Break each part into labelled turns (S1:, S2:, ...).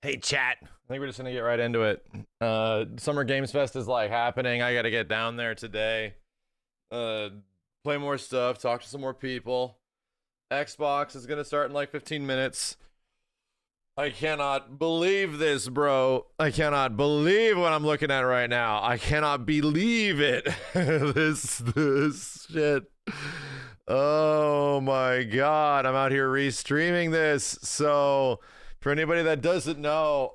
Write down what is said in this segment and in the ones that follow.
S1: Hey chat, I think we're just gonna get right into it. Summer Games Fest is like happening. I gotta get down there today. Play more stuff, talk to some more people. Xbox is gonna start in like 15 minutes. I cannot believe this, bro. I cannot believe what I'm looking at right now. I cannot believe it. this shit. Oh my god, I'm out here restreaming this. So for anybody that doesn't know,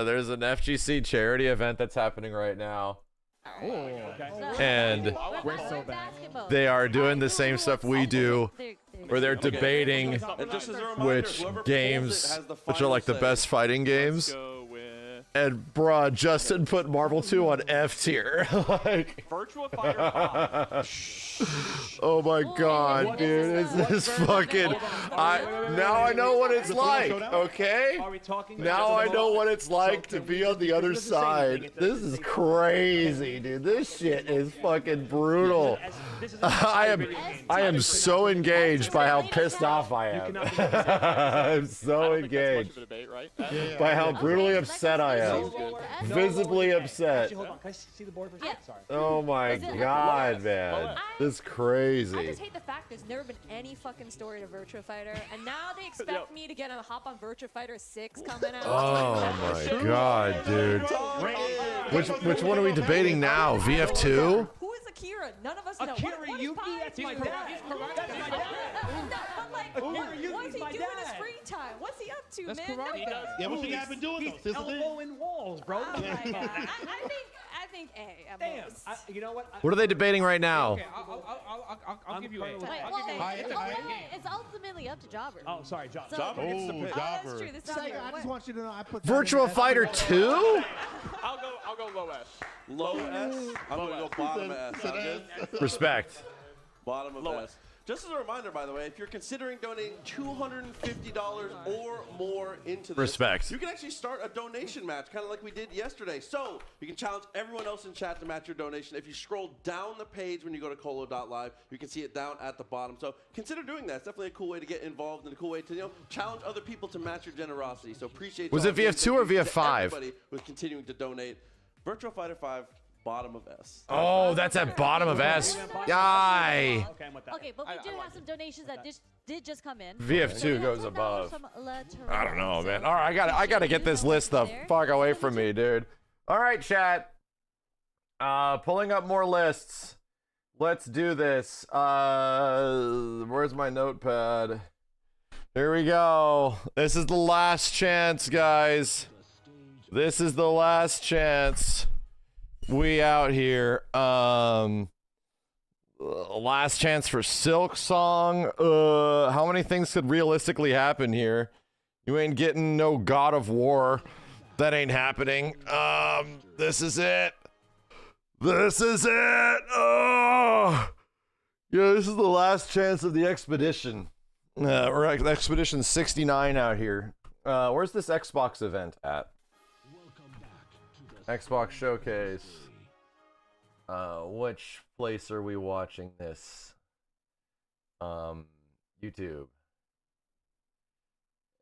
S1: there's an FGC charity event that's happening right now.
S2: Oh, okay.
S1: And
S2: We're so bad.
S1: they are doing the same stuff we do, where they're debating which games, which are like the best fighting games. And bruh, Justin put Marvel 2 on F tier. Like,
S3: Virtual Fighter.
S1: oh my god, dude, is this fucking? Now I know what it's like. Okay, now I know what it's like to be on the other side. This is crazy, dude. This shit is fucking brutal. I am so engaged by how pissed off I am. I'm so engaged by how brutally upset I am. Visibly upset. Oh my god, man. This is crazy.
S4: I just hate the fact there's never been any fucking story to Virtua Fighter, and now they expect me to get a hop on Virtua Fighter 6 coming out.
S1: Oh my god, dude. Which one are we debating now? VF2?
S4: Who is Akira? None of us know.
S2: Akira
S4: What is
S2: Yuki?
S4: Pi?
S2: That's my dad. That's my dad.
S4: No, but like, what is he
S2: my
S4: doing in his
S2: dad.
S4: free time? What's he up to,
S2: That's
S4: man?
S2: karate.
S4: No.
S5: Yeah, what you guys been doing though? This is it.
S2: Elbowing walls, bro.
S4: Oh my god. I think A at
S2: Damn.
S4: most.
S2: You know what?
S1: What are they debating right now?
S3: Okay, I'll give you a.
S2: Wait,
S4: It's ultimately up to Jobber.
S2: Oh, sorry, John.
S4: So-
S5: Jobber gets the
S4: Oh,
S5: pick.
S4: that's true. This
S6: Sega, I just want you to know I put that
S1: Virtua
S6: in the
S1: Fighter
S6: estimate.
S1: 2?
S3: I'll go low S.
S7: Low S. I'm gonna go bottom of S. Sound good?
S1: Respect.
S7: Bottom of S. Just as a reminder, by the way, if you're considering donating $250 or more into this,
S1: Respect.
S7: you can actually start a donation match, kind of like we did yesterday. So you can challenge everyone else in chat to match your donation. If you scroll down the page when you go to colo.live, you can see it down at the bottom. So consider doing that. It's definitely a cool way to get involved and a cool way to challenge other people to match your generosity. So appreciate.
S1: Was
S7: y'all.
S1: it VF2 or
S7: Thank you to
S1: VF5?
S7: Everybody who's continuing to donate. Virtual Fighter 5. Bottom of S.
S1: Oh, that's at bottom of S. Yay.
S2: Okay, I'm with that.
S4: Okay, but we do have some donations that did just come in.
S1: VF2 goes
S4: $10
S1: above.
S4: from La
S1: I don't know,
S4: Terrell.
S1: man. All right, I gotta get this list the fuck away from me, dude. All right, chat. Pulling up more lists. Let's do this. Where's my notepad? Here we go. This is the last chance, guys. This is the last chance. We out here. Last chance for Silk Song. How many things could realistically happen here? You ain't getting no God of War. That ain't happening. This is it. This is it. Oh, yeah. This is the last chance of the expedition. We're at Expedition 69 out here. Where's this Xbox event at? Xbox Showcase. Which place are we watching this? YouTube.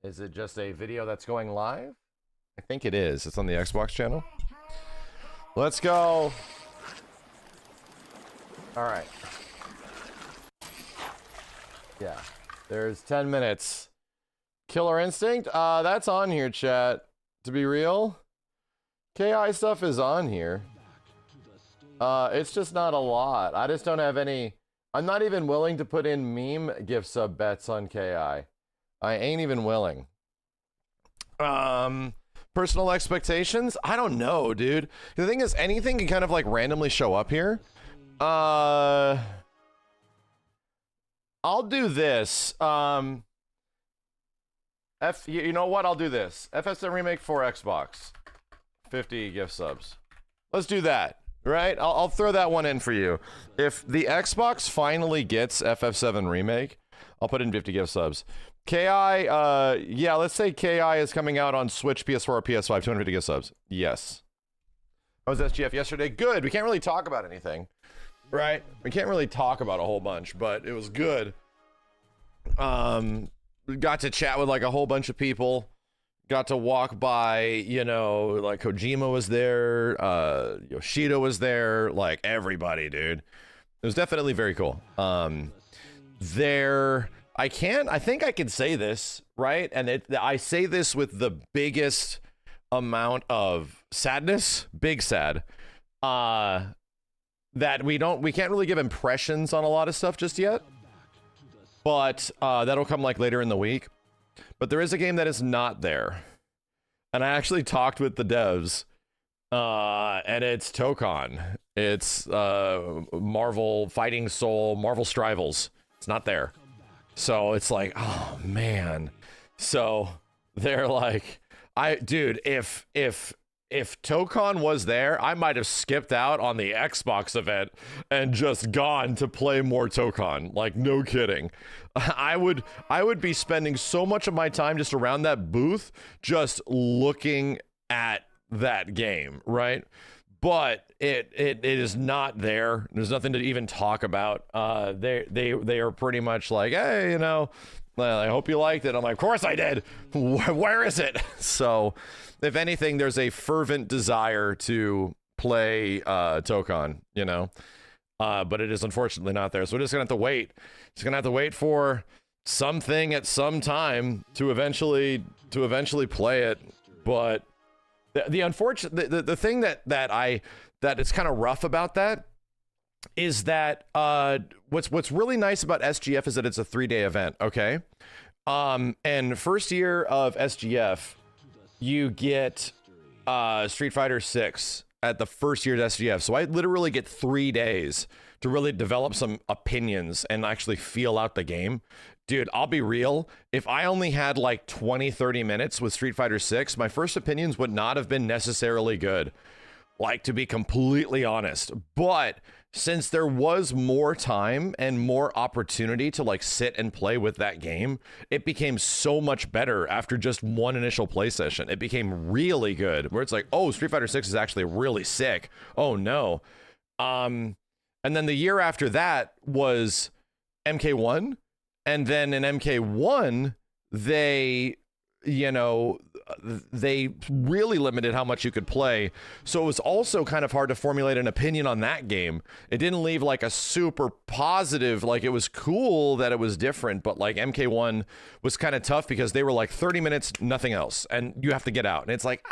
S1: Is it just a video that's going live? I think it is. It's on the Xbox channel. Let's go. All right. Yeah. There's 10 minutes. Killer Instinct? That's on here, chat. To be real. KI stuff is on here. It's just not a lot. I just don't have any. I'm not even willing to put in meme gift sub bets on KI. I ain't even willing. Personal expectations? I don't know, dude. The thing is, anything can kind of like randomly show up here. I'll do this. You know what? I'll do this. FS7 Remake for Xbox. 50 gift subs. Let's do that, right? I'll throw that one in for you. If the Xbox finally gets FF7 Remake, I'll put in 50 gift subs. KI, yeah, let's say KI is coming out on Switch, PS4, or PS5, 250 gift subs. Yes. How was SGF yesterday? Good. We can't really talk about anything, right? We can't really talk about a whole bunch, but it was good. Got to chat with like a whole bunch of people. got to walk by, you know, like Kojima was there, Yoshida was there, like everybody, dude. It was definitely very cool. I think I can say this, right? And I say this with the biggest amount of sadness, big sad, that we can't really give impressions on a lot of stuff just yet, but that'll come like later in the week. But there is a game that is not there, and I actually talked with the devs, and it's Tokon. It's Marvel Fighting Soul, Marvel Strivals. It's not there, so it's like, oh man. So they're like, dude, if Tokon was there, I might have skipped out on the Xbox event and just gone to play more Tokon. Like, no kidding. I would be spending so much of my time just around that booth, just looking at that game, right? But it is not there. There's nothing to even talk about. They are pretty much like, hey, you know, I hope you liked it. I'm like, of course I did. Where is it? So, if anything, there's a fervent desire to play Tokon, you know, but it is unfortunately not there. So we're just gonna have to wait. Just gonna have to wait for something at some time to eventually play it. But the unfortunate, the thing that is kind of rough about that is that what's really nice about SGF is that it's a 3-day event, okay? And first year of SGF, you get Street Fighter 6 at the first year's SGF. So I literally get 3 days to really develop some opinions and actually feel out the game. Dude, I'll be real. If I only had like 20-30 minutes with Street Fighter 6, my first opinions would not have been necessarily good. Like, to be completely honest. But since there was more time and more opportunity to like sit and play with that game, it became so much better after just one initial play session. It became really good, where it's like, oh, Street Fighter 6 is actually really sick. Oh no. And then the year after that was MK1, and then in MK1 they really limited how much you could play. So it was also kind of hard to formulate an opinion on that game. It didn't leave like a super positive, like it was cool that it was different, but like MK1 was kind of tough because they were like 30 minutes, nothing else, and you have to get out. And it's like,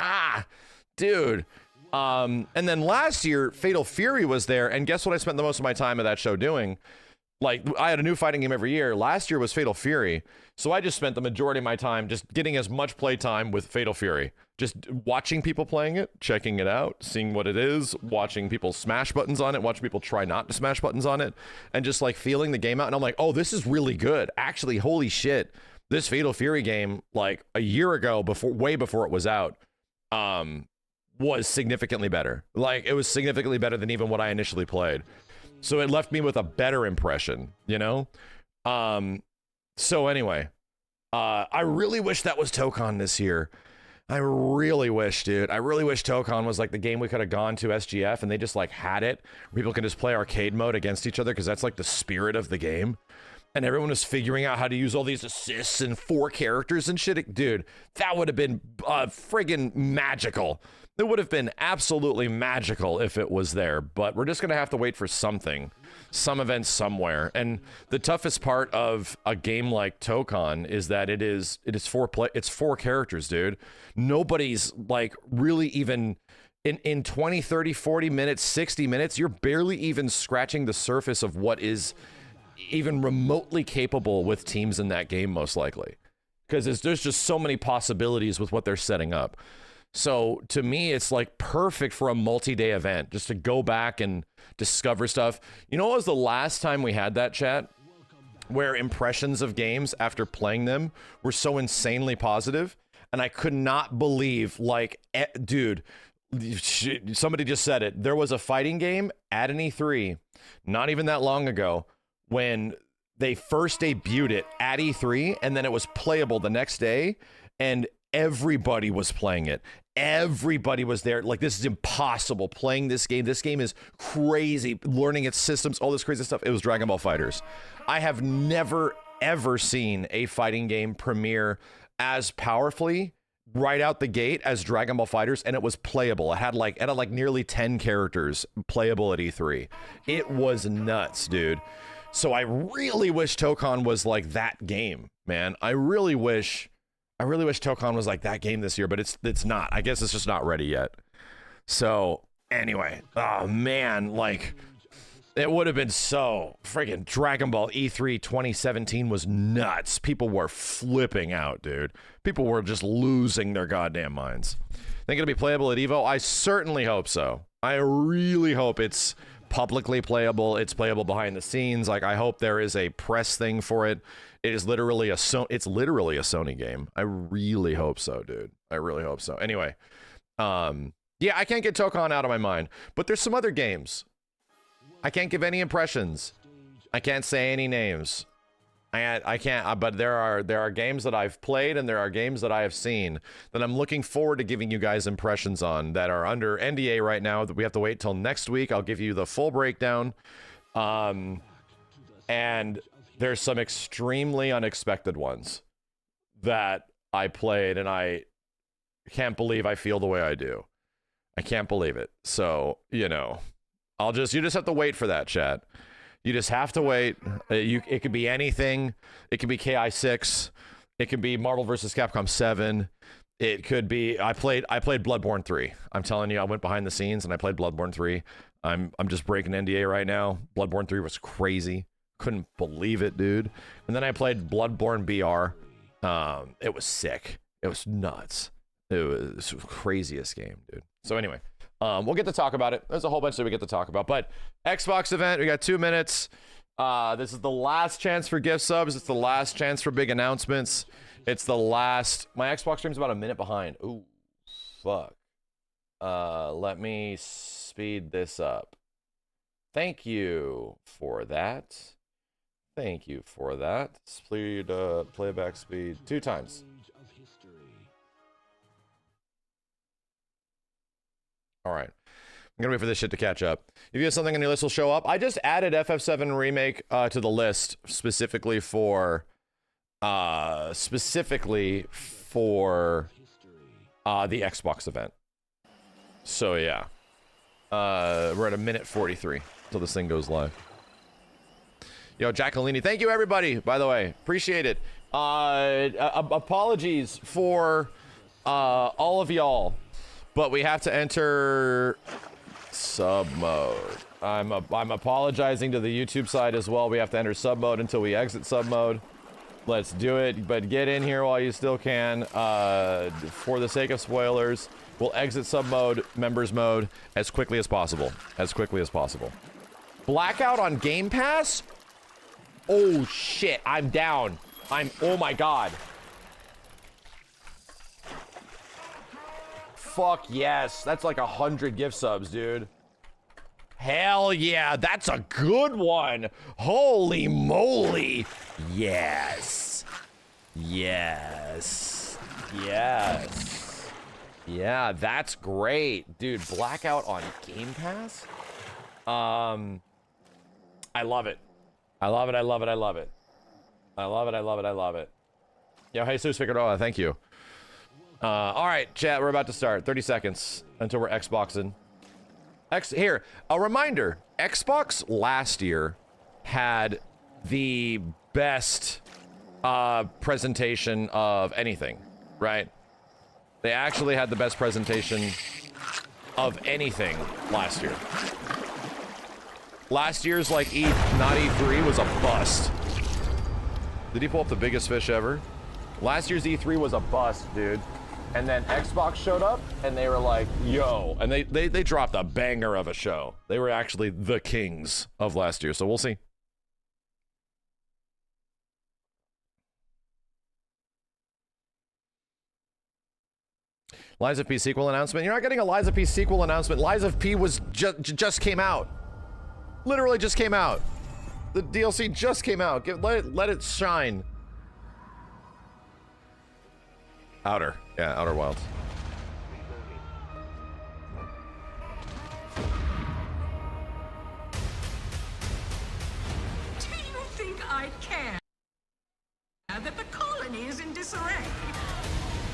S1: dude. And then last year, Fatal Fury was there, and guess what I spent the most of my time at that show doing? Like, I had a new fighting game every year. Last year was Fatal Fury. So I just spent the majority of my time just getting as much play time with Fatal Fury. Just watching people playing it, checking it out, seeing what it is, watching people smash buttons on it, watching people try not to smash buttons on it, and just like feeling the game out. And I'm like, oh, this is really good. Actually, holy shit. This Fatal Fury game, like a year ago, way before it was out, was significantly better. Like, it was significantly better than even what I initially played. So it left me with a better impression, you know? So anyway, I really wish that was Tokon this year. I really wish, dude. I really wish Tokon was like the game we could have gone to SGF and they just like had it. People can just play arcade mode against each other because that's like the spirit of the game. And everyone was figuring out how to use all these assists and 4 characters and shit. Dude, that would have been friggin' magical. It would have been absolutely magical if it was there, but we're just going to have to wait for something, some event somewhere. And the toughest part of a game like Tokon is that it's 4 characters, dude. Nobody's like really even in 20, 30, 40 minutes, 60 minutes, you're barely even scratching the surface of what is even remotely capable with teams in that game, most likely. Because there's just so many possibilities with what they're setting up. So to me, it's like perfect for a multi-day event, just to go back and discover stuff. You know what was the last time we had that, chat? Where impressions of games after playing them were so insanely positive, and I could not believe, like, dude, somebody just said it. There was a fighting game at an E3, not even that long ago, when they first debuted it at E3, and then it was playable the next day, and everybody was playing it. Everybody was there. Like, this is impossible playing this game. This game is crazy. Learning its systems, all this crazy stuff. It was Dragon Ball FighterZ. I have never, ever seen a fighting game premiere as powerfully, right out the gate as Dragon Ball Fighters, and it was playable. It had like nearly 10 characters playable at E3. It was nuts, dude. So I really wish Tokon was like that game, man. I really wish Tokon was like that game this year, but it's not. I guess it's just not ready yet. So anyway, oh man, like it would have been so friggin' Dragon Ball E3 2017 was nuts. People were flipping out, dude. People were just losing their goddamn minds. Think it'll be playable at Evo? I certainly hope so. I really hope it's publicly playable. It's playable behind the scenes. Like I hope there is a press thing for it. It is literally it's literally a Sony game. I really hope so, dude. I really hope so. Anyway, yeah, I can't get Tokon out of my mind, but there's some other games. I can't give any impressions. I can't say any names. I can't, but there are games that I've played and there are games that I have seen that I'm looking forward to giving you guys impressions on that are under NDA right now that we have to wait till next week. I'll give you the full breakdown. And there's some extremely unexpected ones that I played and I can't believe I feel the way I do. I can't believe it. So, you know, you just have to wait for that, chat. You just have to wait. It could be anything. It could be KI6. It could be Marvel vs. Capcom 7. It could be I played Bloodborne 3. I'm telling you, I went behind the scenes and I played Bloodborne 3. I'm just breaking NDA right now. Bloodborne 3 was crazy. Couldn't believe it, dude. And then I played Bloodborne BR. It was sick. It was nuts. It was the craziest game, dude. So anyway, we'll get to talk about it. There's a whole bunch that we get to talk about. But Xbox event, we got 2 minutes. This is the last chance for gift subs. It's the last chance for big announcements. It's the last. My Xbox stream's about a minute behind. Ooh, fuck. Let me speed this up. Thank you for that. Thank you for that. Speed, playback speed 2 times. All right. I'm gonna wait for this shit to catch up. If you have something on your list, will show up. I just added FF7 Remake to the list specifically for the Xbox event. So yeah, we're at a minute 43 till this thing goes live. Yo, Jacqueline, thank you everybody. By the way, appreciate it. Apologies for all of y'all, but we have to enter sub mode. I'm apologizing to the YouTube side as well. We have to enter sub mode until we exit sub mode. Let's do it, but get in here while you still can. For the sake of spoilers, we'll exit sub mode, members mode, as quickly as possible. As quickly as possible. Blackout on Game Pass? Oh shit, I'm down. Oh my god. Fuck yes, that's like 100 gift subs, dude. Hell yeah, that's a good one. Holy moly. Yes. Yes. Yes. Yeah, that's great. Dude, Blackout on Game Pass? I love it. I love it, I love it, I love it. I love it, I love it, I love it. Yo, Jesus Figueroa, thank you. All right, chat, we're about to start. 30 seconds until we're Xboxing. Here, a reminder. Xbox last year had the best presentation of anything, right? They actually had the best presentation of anything last year. Last year's like not E3 was a bust. Did he pull up the biggest fish ever? Last year's E3 was a bust, dude. And then Xbox showed up and they were like, yo, and they dropped a banger of a show. They were actually the kings of last year, so we'll see. Lies of P sequel announcement. You're not getting a Lies of P sequel announcement. Lies of P was just came out. Literally just came out. The DLC just came out. Let it shine. Outer. Yeah, Outer Wilds.
S6: Do you think I care that the colony is in disarray?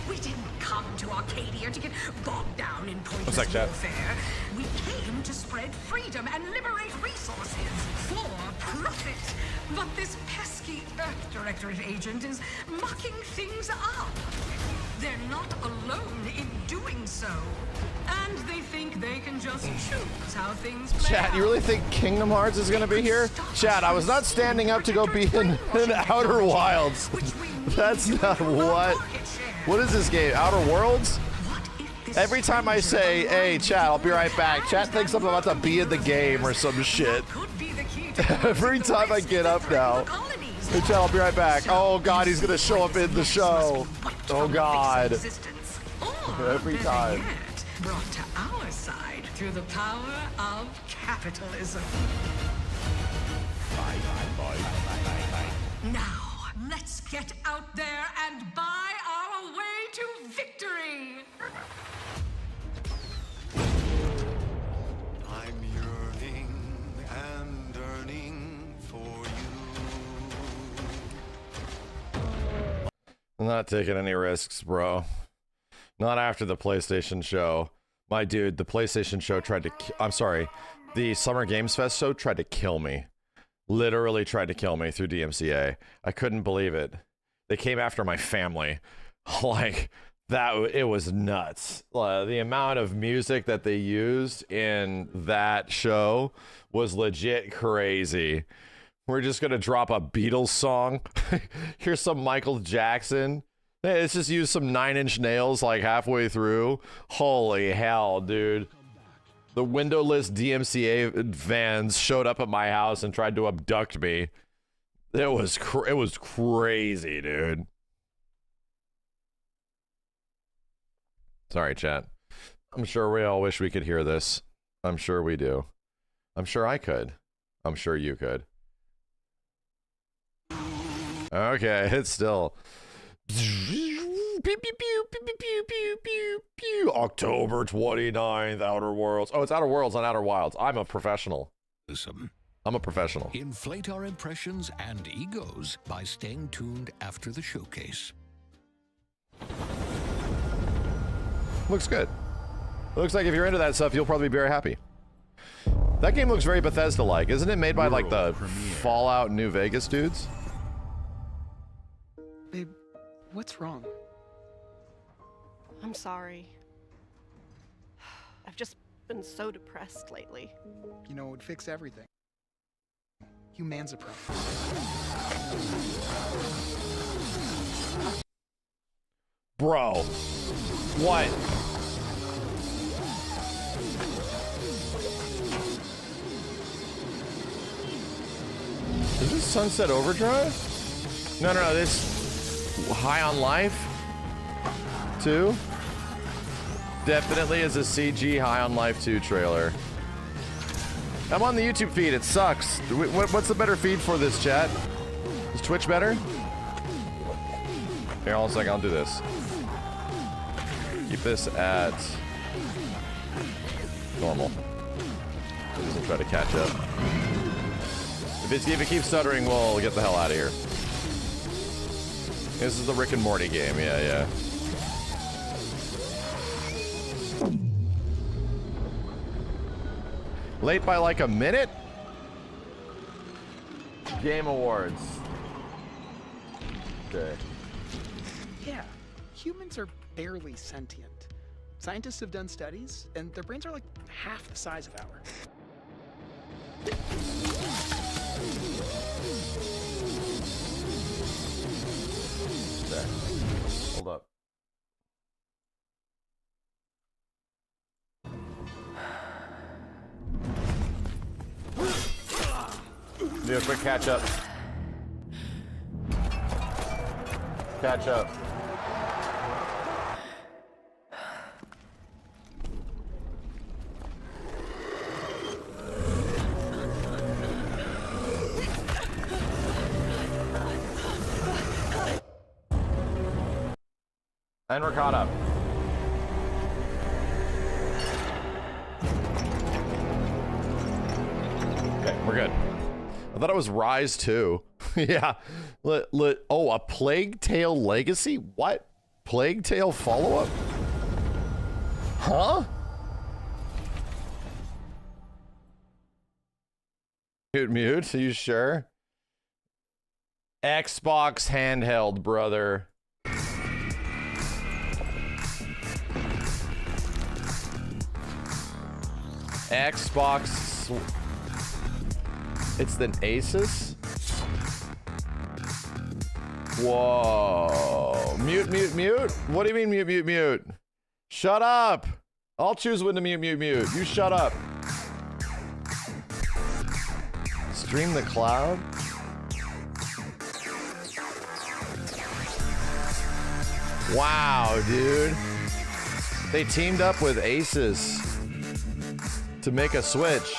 S6: We didn't come to Arcadia to get bogged down in pointless
S1: sec, chat.
S6: warfare. We came to spread freedom and liberate resources for profit. But this pesky Earth Directorate agent is mucking things up. They're not alone in doing so. And they think they can just choose how things play
S1: Chat, you really think Kingdom Hearts is gonna be here? Chat, I was not standing up to go be in Outer Wilds. That's not what. What is this game? Outer Worlds? Every time I say, hey, chat, I'll be right back, chat thinks I'm about to be in the game or some shit. Every time I get up now. Hey, chat, I'll be right back. Oh, God, he's going to show up in the show. Oh, God. Every time.
S6: Brought to our side through the power of capitalism. Now, let's get out there and buy our way to victory.
S8: I'm yearning and yearning for you.
S1: I'm not taking any risks, bro. Not after the PlayStation show. My dude, the PlayStation show tried to... I'm sorry. The Summer Games Fest show tried to kill me. Literally tried to kill me through DMCA. I couldn't believe it. They came after my family. Like, that, it was nuts. The amount of music that they used in that show was legit crazy. We're just gonna drop a Beatles song. Here's some Michael Jackson. Hey, let's just use some 9 Inch Nails like halfway through. Holy hell, dude. The windowless DMCA vans showed up at my house and tried to abduct me. It was crazy, dude. Sorry, chat. I'm sure we all wish we could hear this. I'm sure we do. I'm sure I could. I'm sure you could. Okay, it's still... Pew, pew, pew, pew, pew, pew, pew, pew, pew. October 29th, Outer Worlds. Oh, it's Outer Worlds, not Outer Wilds. I'm a professional. I'm a professional.
S9: Inflate our impressions and egos by staying tuned after the showcase.
S1: Looks good. Looks like if you're into that stuff, you'll probably be very happy. That game looks very Bethesda-like. Isn't it made by like the Fallout New Vegas dudes?
S10: Babe, what's wrong?
S11: I'm sorry. I've just been so depressed lately.
S10: You know, it would fix everything. Human's a problem.
S1: Bro. What? Is this Sunset Overdrive? No, this High on Life 2 definitely is a CG High on Life 2 trailer. I'm on the YouTube feed. It sucks. What's the better feed for this, chat? Is Twitch better? Here, hold on a second. I'll do this. Keep this at normal. It doesn't try to catch up. If it keeps stuttering, we'll get the hell out of here. This is the Rick and Morty game. Yeah. Late by like a minute? Game Awards. Okay.
S10: Yeah, humans are barely sentient. Scientists have done studies, and their brains are like half the size of ours.
S1: There. Hold up. Do a quick catch up. Catch up. And we're caught up. Okay, we're good. I thought it was Rise 2. Yeah. Oh, a Plague Tale Legacy? What? Plague Tale follow-up? Huh? Mute, are you sure? Xbox handheld, brother. Xbox. It's the Asus? Whoa. Mute, mute, mute? What do you mean mute, mute, mute? Shut up. I'll choose when to mute, mute, mute. You shut up. Stream the cloud? Wow, dude. They teamed up with Asus to make a Switch.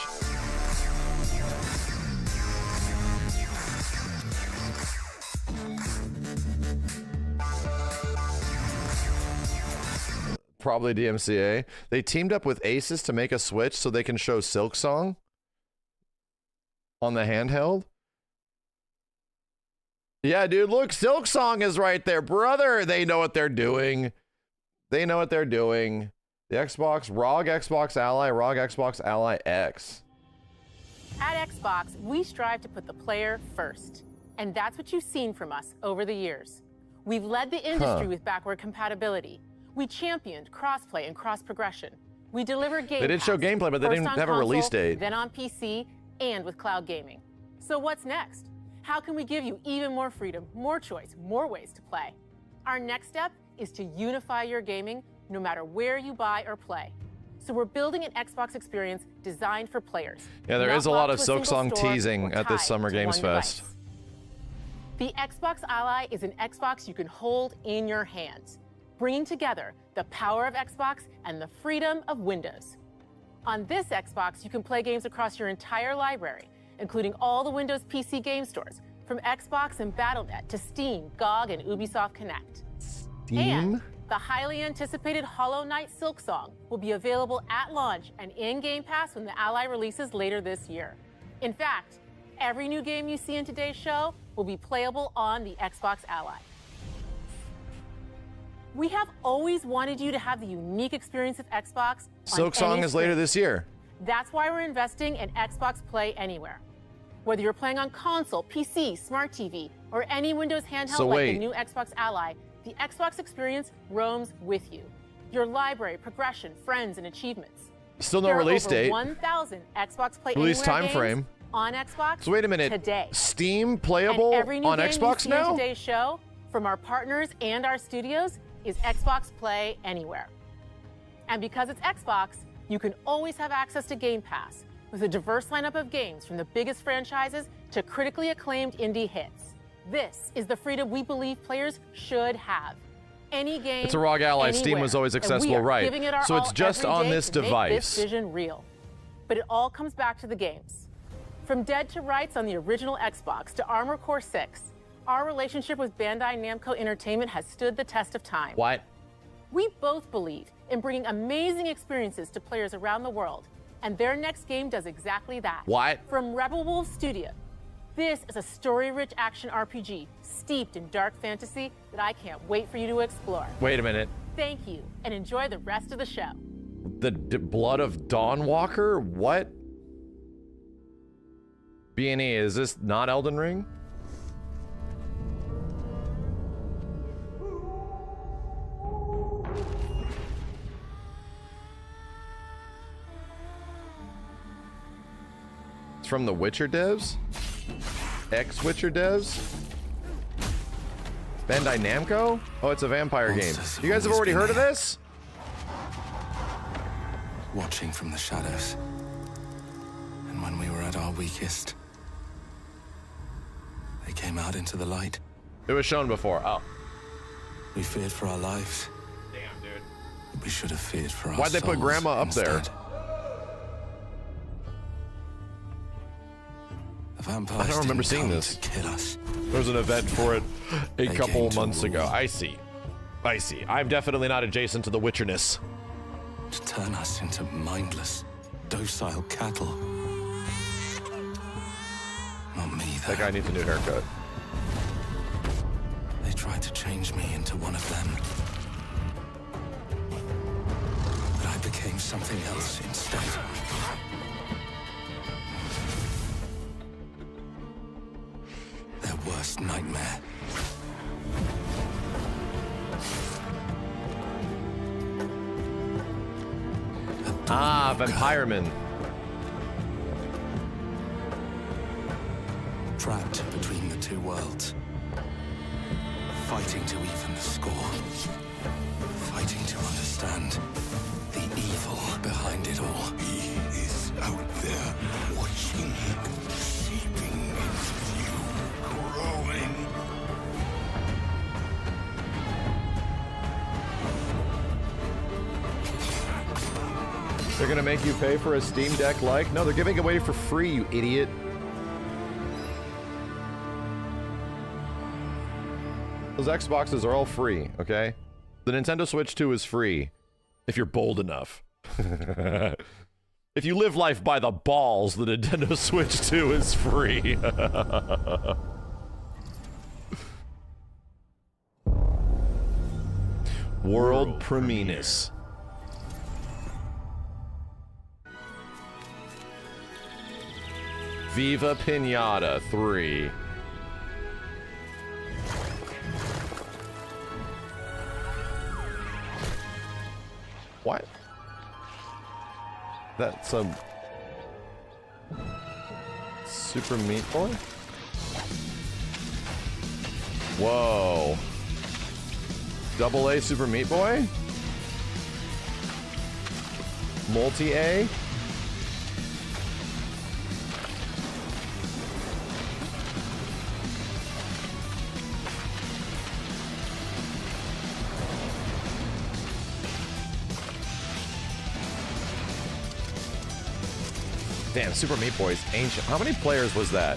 S1: Probably DMCA. They teamed up with Asus to make a Switch so they can show Silksong on the handheld. Yeah, dude, look, Silksong is right there, brother. They know what they're doing. They know what they're doing. The Xbox, ROG Xbox Ally, ROG Xbox Ally X.
S12: At Xbox, we strive to put the player first. And that's what you've seen from us over the years. We've led the industry with backward compatibility. We championed crossplay and cross-progression. We deliver gameplay.
S1: They did show gameplay, but they didn't have a release date.
S12: Then on PC and with cloud gaming. So what's next? How can we give you even more freedom, more choice, more ways to play? Our next step is to unify your gaming no matter where you buy or play. So we're building an Xbox experience designed for players.
S1: Yeah, there is a lot of Silksong teasing at this Summer Games Fest.
S12: The Xbox Ally is an Xbox you can hold in your hands, bringing together the power of Xbox and the freedom of Windows. On this Xbox, you can play games across your entire library, including all the Windows PC game stores, from Xbox and Battle.net to Steam, GOG, and Ubisoft Connect.
S1: Steam?
S12: And the highly anticipated Hollow Knight Silksong will be available at launch and in Game Pass when the Ally releases later this year. In fact, every new game you see in today's show will be playable on the Xbox Ally. We have always wanted you to have the unique experience of Xbox.
S1: Silksong is later this year.
S12: That's why we're investing in Xbox Play Anywhere. Whether you're playing on console, PC, smart TV, or any Windows handheld like the new Xbox Ally, the Xbox experience roams with you. Your library, progression, friends, and achievements.
S1: Still no release date.
S12: 1,000 Xbox Play
S1: Release
S12: Anywhere
S1: time frame
S12: on Xbox.
S1: So wait a minute.
S12: Today.
S1: Steam playable on Xbox now?
S12: In today's show, from our partners and our studios, is Xbox Play Anywhere. And because it's Xbox, you can always have access to Game Pass with a diverse lineup of games from the biggest franchises to critically acclaimed indie hits. This is the freedom we believe players should have. Any game,
S1: it's a ROG Ally.
S12: anywhere.
S1: Steam was always accessible, right? So it's just on this device.
S12: This vision real. But it all comes back to the games. From Dead to Rights on the original Xbox to Armored Core 6, our relationship with Bandai Namco Entertainment has stood the test of time.
S1: What?
S12: We both believe in bringing amazing experiences to players around the world, and their next game does exactly that.
S1: What?
S12: From Rebel Wolf Studio, this is a story-rich action RPG steeped in dark fantasy that I can't wait for you to explore.
S1: Wait a minute.
S12: Thank you, and enjoy the rest of the show.
S1: The Blood of Dawnwalker? What? B&E, is this not Elden Ring? It's from the Witcher devs? Ex-Witcher devs? Bandai Namco? Oh, it's a vampire game. You guys have already heard of this?
S8: Watching from the shadows. And when we were at our weakest, they came out into the light.
S1: It was shown before. Oh.
S8: We feared for our lives.
S1: Damn, dude.
S8: We should have feared for our
S1: Why'd they put Grandma up there? I don't remember seeing this. There was an event for it a couple months ago. I see. I see. I'm definitely not adjacent to the Witcherness.
S8: To turn us into mindless, docile cattle. Not me, though.
S1: That guy needs a new haircut.
S8: They tried to change me into one of them. something else instead. Their worst nightmare.
S1: Ah, Vampireman.
S8: Trapped between the two worlds. Fighting to even the score. Fighting to understand the evil behind it all. He is out there watching, seeping into you, growing.
S1: They're gonna make you pay for a Steam Deck like? No, they're giving it away for free, you idiot. Those Xboxes are all free, okay? The Nintendo Switch 2 is free, if you're bold enough. If you live life by the balls, the Nintendo Switch 2 is free. World Preminis. Viva Pinata 3. What? That's a Super Meat Boy? Whoa. Double A Super Meat Boy? Multi-A? Damn, Super Meat Boy is ancient. How many players was that?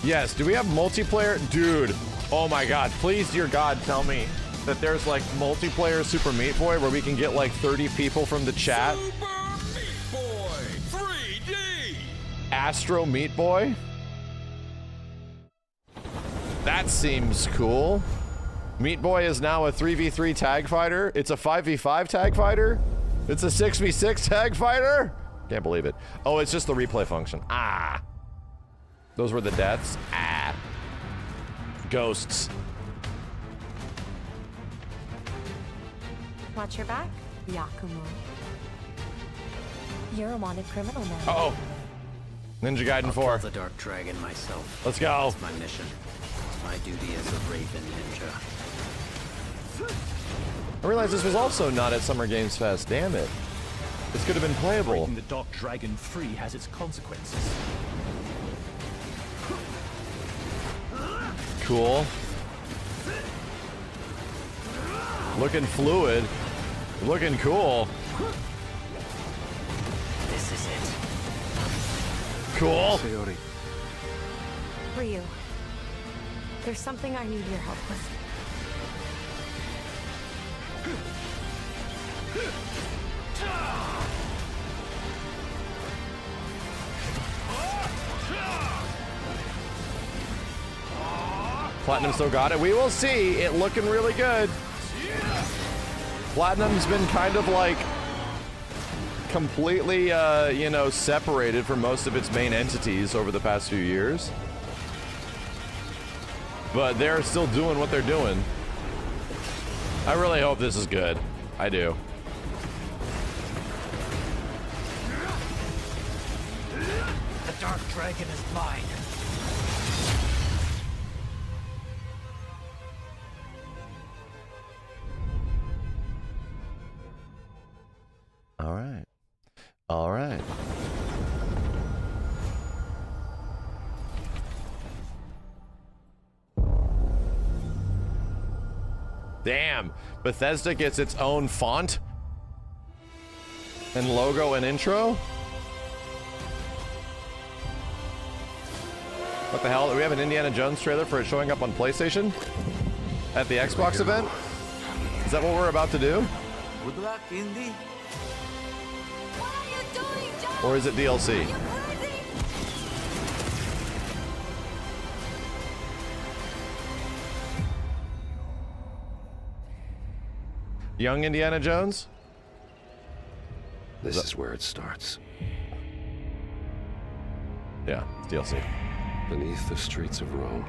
S1: Yes, do we have multiplayer? Dude, oh my god, please, dear God, tell me that there's like multiplayer Super Meat Boy where we can get like 30 people from the chat.
S9: Super Meat Boy 3D!
S1: Astro Meat Boy? That seems cool. Meat Boy is now a 3v3 tag fighter. It's a 5v5 tag fighter. It's a 6v6 tag fighter. Can't believe it. Oh, it's just the replay function. Ah. Those were the deaths. Ah. Ghosts.
S13: Watch your back, Yakumo. You're a wanted criminal now.
S1: Uh-oh. Ninja Gaiden 4.
S14: I'll kill the Dark Dragon myself.
S1: Let's go.
S14: That's my mission. My duty as a Raven Ninja.
S1: I realized this was also not at Summer Games Fest. Damn it. This could have been playable.
S2: Breaking the Dark Dragon free has its consequences.
S1: Cool. Looking fluid. Looking cool.
S14: This is it.
S1: Cool.
S13: Ryu, there's something I need your help with.
S1: Platinum still got it. We will see. It looking really good. Platinum's been kind of like completely, you know, separated from most of its main entities over the past few years. But they're still doing what they're doing. I really hope this is good. I do.
S2: The Dark Dragon is mine.
S1: All right. All right. Damn. Bethesda gets its own font and logo and intro. What the hell? Do we have an Indiana Jones trailer for it showing up on PlayStation at the Xbox event? Is that what we're about to do?
S15: Good luck, Indy.
S1: Or is it DLC? Young Indiana Jones?
S8: This is where it starts.
S1: Yeah, it's DLC.
S8: Beneath the streets of Rome.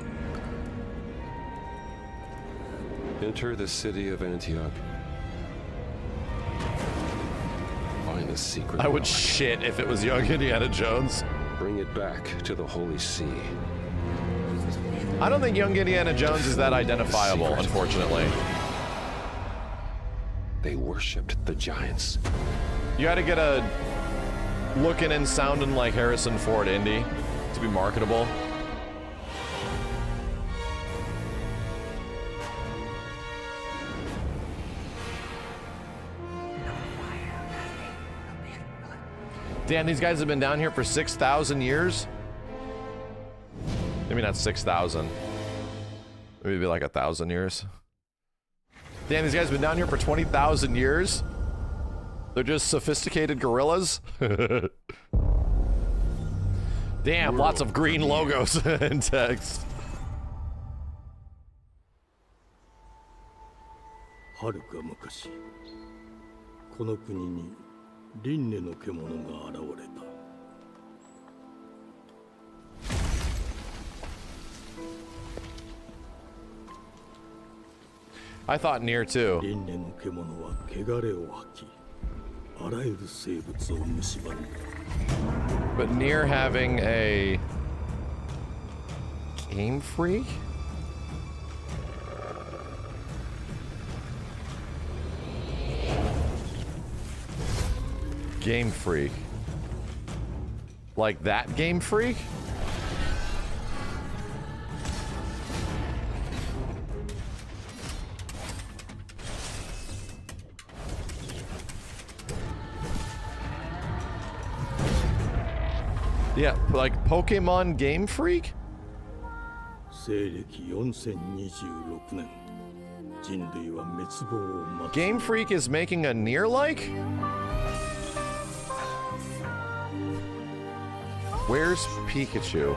S8: Enter the city of Antioch. Find a secret.
S1: I would
S8: relic.
S1: shit if it was young Indiana Jones.
S8: Bring it back to the Holy See.
S1: I don't think young Indiana Jones is that identifiable, unfortunately.
S8: They worshipped the giants.
S1: You gotta get a looking and sounding like Harrison Ford Indy to be marketable. Damn, these guys have been down here for 6,000 years? Maybe not 6,000. Maybe like 1,000 years. Damn, these guys have been down here for 20,000 years? They're just sophisticated gorillas? Damn, lots of green logos and text.
S15: はるか昔、この国に輪廻の獣が現れた。
S1: I thought near too.
S15: 輪廻の獣は汚れを吐き、あらゆる生物を蝕んだ。
S1: But near having a Game Freak? Game Freak. Like that Game Freak? Yeah, like Pokemon Game Freak?
S15: 西暦4026年、人類は滅亡を待つ。
S1: Game Freak is making a Nier-like? Where's Pikachu?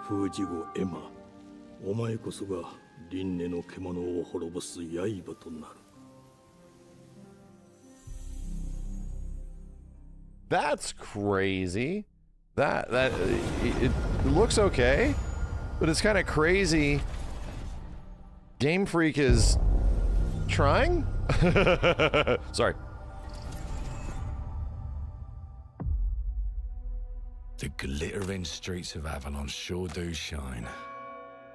S15: Fuji go Emma, お前こそが輪廻の獣を滅ぼす刃となる。
S1: That's crazy. It looks okay, but it's kind of crazy. Game Freak is trying? Sorry.
S16: The glittering streets of Avalon sure do shine,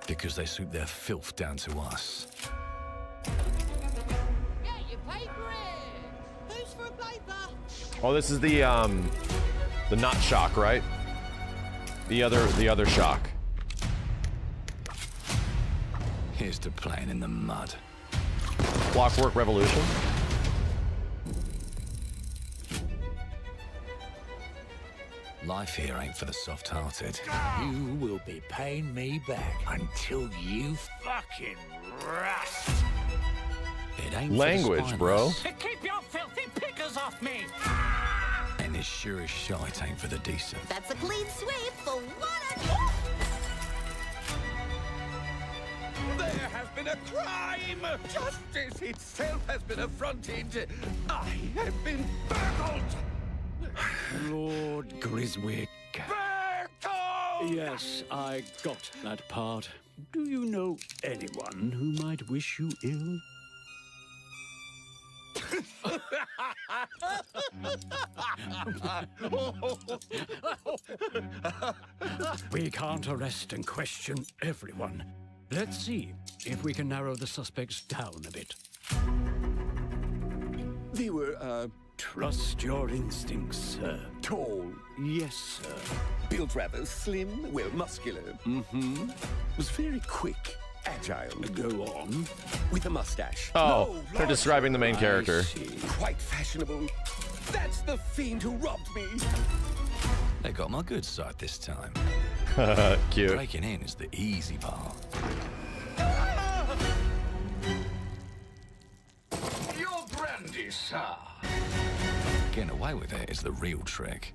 S16: because they swoop their filth down to us.
S1: Oh, this is the not shock, right? The other shock.
S16: Here's to playing in the mud.
S1: Clockwork Revolution.
S16: Life here ain't for the soft-hearted.
S2: You will be paying me back until you fucking rust.
S16: It ain't
S1: Language,
S16: for the
S1: bro.
S2: To keep your filthy pickers off me.
S16: And as sure as shite ain't for the decent.
S17: That's a clean sweep for one.
S18: There has been a crime! Justice itself has been affronted! I have been burgled!
S15: Lord Griswick.
S18: Bertold!
S15: Yes, I got that part. Do you know anyone who might wish you ill? We can't arrest and question everyone. Let's see if we can narrow the suspects down a bit.
S18: They were,
S15: Trust your instincts, sir.
S18: tall,
S15: Yes, sir.
S18: built rather slim, well, muscular.
S15: Mm-hmm.
S18: Was very quick, agile.
S15: Go on.
S18: With a mustache.
S1: Oh,
S18: No,
S1: they're describing the main character.
S18: quite fashionable. That's the fiend who robbed me.
S16: They got my good side this time.
S1: Cute.
S16: Breaking in is the easy part.
S18: Your brandy, sir.
S16: Getting away with it is the real trick.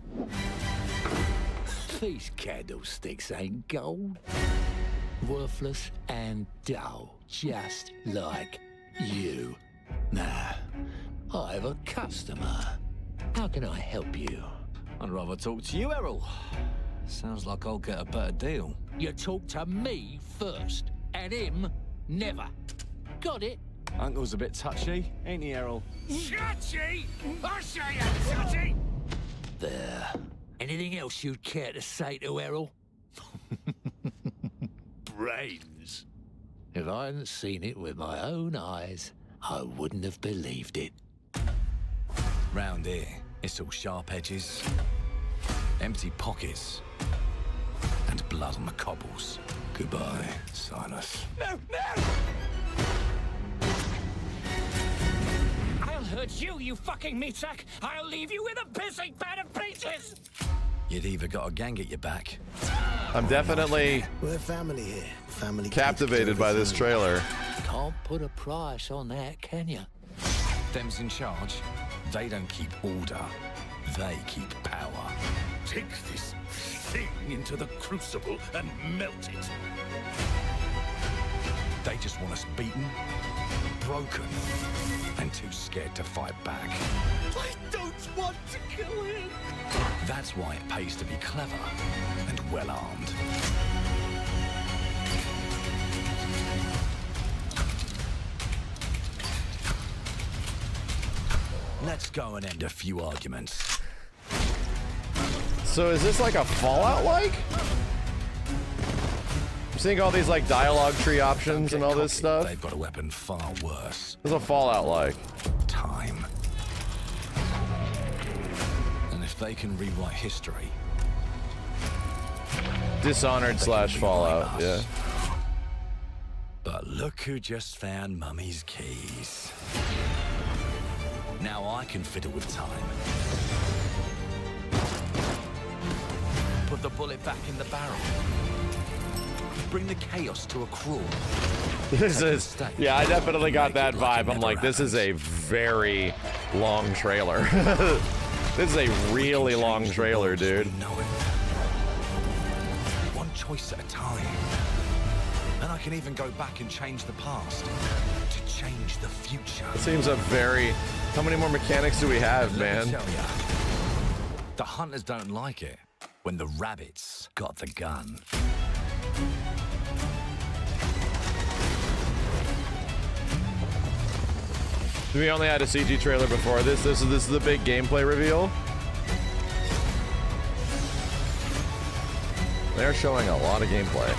S2: These candlesticks ain't gold. Worthless and dull, just like you. Nah, I have a customer. How can I help you?
S16: I'd rather talk to you, Errol. Sounds like I'll get a better deal.
S2: You talk to me first, and him never. Got it?
S16: Uncle's a bit touchy, ain't he, Errol?
S2: Touchy? I say I'm touchy! There. Anything else you'd care to say to Errol? Brains. If I hadn't seen it with my own eyes, I wouldn't have believed it.
S16: Round here, it's all sharp edges, empty pockets, and blood on the cobbles. Goodbye, Silas.
S2: No, no! I'll hurt you, you fucking meatsack! I'll leave you with a pissing bed of peaches!
S16: You'd either got a gang at your back.
S1: I'm definitely
S2: We're family here. Family
S1: captivated by this trailer.
S2: Can't put a price on that, can you?
S16: Them's in charge. They don't keep order. They keep power.
S2: Take this thing into the crucible and melt it.
S16: They just want us beaten, broken, and too scared to fight back.
S2: I don't want to kill him.
S16: That's why it pays to be clever and well-armed. Let's go and end a few arguments.
S1: So is this like a Fallout-like? I'm seeing all these like dialogue tree options and all this stuff.
S16: They've got a weapon far worse.
S1: There's a Fallout-like.
S16: Time. And if they can rewrite history...
S1: Dishonored / Fallout, yeah.
S16: But look who just found Mummy's keys. Now I can fiddle with time. Put the bullet back in the barrel. Bring the chaos to a crawl.
S1: This is, yeah, I definitely got that vibe. I'm like, this is a very long trailer. This is a really long trailer, dude.
S16: One choice at a time. And I can even go back and change the past to change the future.
S1: It seems a very... How many more mechanics do we have, man?
S16: The hunters don't like it when the rabbits got the gun.
S1: We only had a CG trailer before this. This is the big gameplay reveal. They're showing a lot of gameplay.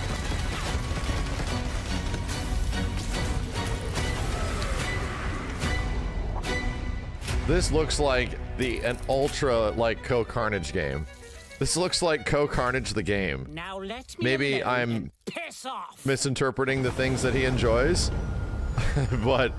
S1: This looks like an ultra like Co-Carnage game. This looks like Co-Carnage the game.
S2: Now let me
S1: Maybe I'm
S2: piss off.
S1: misinterpreting the things that he enjoys, but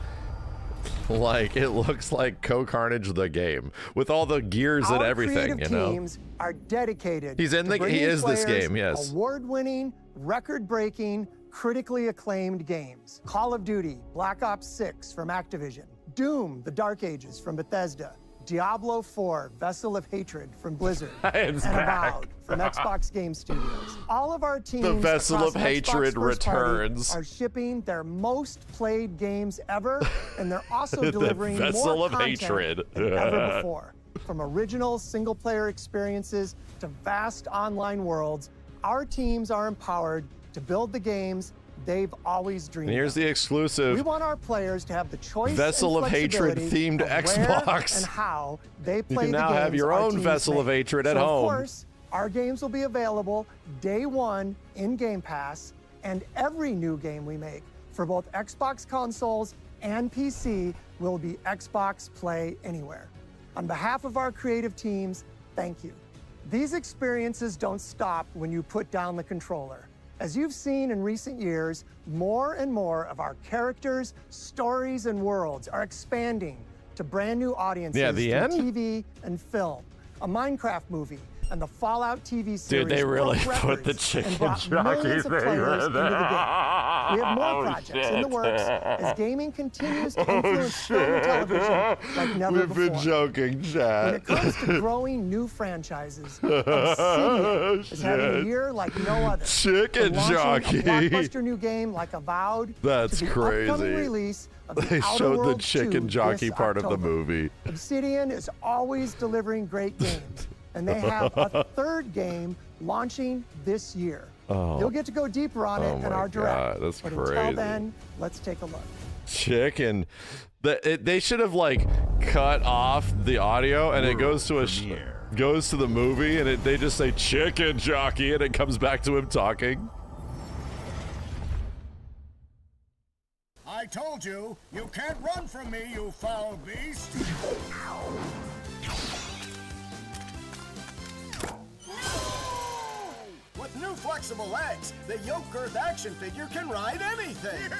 S1: like it looks like Co-Carnage the game with all the gears and everything. You know,
S19: teams are dedicated.
S1: He's in
S19: to
S1: the. He
S19: bringing
S1: is this
S19: players
S1: game. Yes.
S19: Award-winning, record-breaking, critically acclaimed games. Call of Duty, Black Ops 6 from Activision, Doom: The Dark Ages from Bethesda, Diablo 4, Vessel of Hatred from Blizzard, and Avowed from Xbox Game Studios. All of our teams
S1: The Vessel
S19: across
S1: of
S19: Xbox
S1: Hatred
S19: First Party
S1: returns.
S19: are shipping their most played games ever, and they're also
S1: The
S19: delivering
S1: Vessel
S19: more
S1: of
S19: content
S1: Hatred.
S19: than ever before. From original single-player experiences to vast online worlds, our teams are empowered to build the games they've always dreamed
S1: And here's
S19: of.
S1: the exclusive.
S19: We want our players to have the choice
S1: Vessel
S19: and
S1: of Hatred
S19: flexibility
S1: themed
S19: of where
S1: Xbox.
S19: and how they
S1: You
S19: play
S1: can
S19: the
S1: now have
S19: games
S1: your
S19: our
S1: own
S19: teams
S1: Vessel of
S19: make.
S1: Hatred at
S19: So,
S1: home.
S19: Of course, our games will be available day one in Game Pass, and every new game we make for both Xbox consoles and PC will be Xbox Play Anywhere. On behalf of our creative teams, thank you. These experiences don't stop when you put down the controller. As you've seen in recent years, more and more of our characters, stories, and worlds are expanding to brand new audiences
S1: Yeah, the
S19: through
S1: end?
S19: TV and film. A Minecraft movie and the Fallout TV series.
S1: Dude, they really
S19: broke
S1: put the
S19: records
S1: chicken
S19: and brought
S1: jockey
S19: millions of
S1: thing
S19: players
S1: in
S19: into the game.
S1: there.
S19: We have more
S1: Oh,
S19: projects in the
S1: shit.
S19: works as gaming continues to
S1: Oh,
S19: influence film and
S1: shit.
S19: television like never
S1: We've
S19: before.
S1: been joking,
S19: When
S1: chat.
S19: it comes to growing new franchises, Obsidian is having a
S1: Shit.
S19: year like no other.
S1: Chicken
S19: From launching
S1: jockey.
S19: a blockbuster new game like Avowed
S1: That's
S19: to the
S1: crazy.
S19: upcoming release of the
S1: They
S19: Outer
S1: showed the
S19: Worlds
S1: chicken
S19: 2
S1: jockey
S19: this
S1: part of the
S19: October.
S1: movie.
S19: Obsidian is always delivering great games, and they have a third game launching this year.
S1: Oh.
S19: You'll get to go deeper on it
S1: Oh
S19: in
S1: my
S19: our direct.
S1: God, that's
S19: but
S1: crazy.
S19: until then, let's take a look.
S1: Chicken. They should have like cut off the audio and it goes to goes to the movie and they just say chicken jockey and it comes back to him talking.
S20: I told you, you can't run from me, you foul beast! With new flexible legs, the yoke girth action figure can ride anything!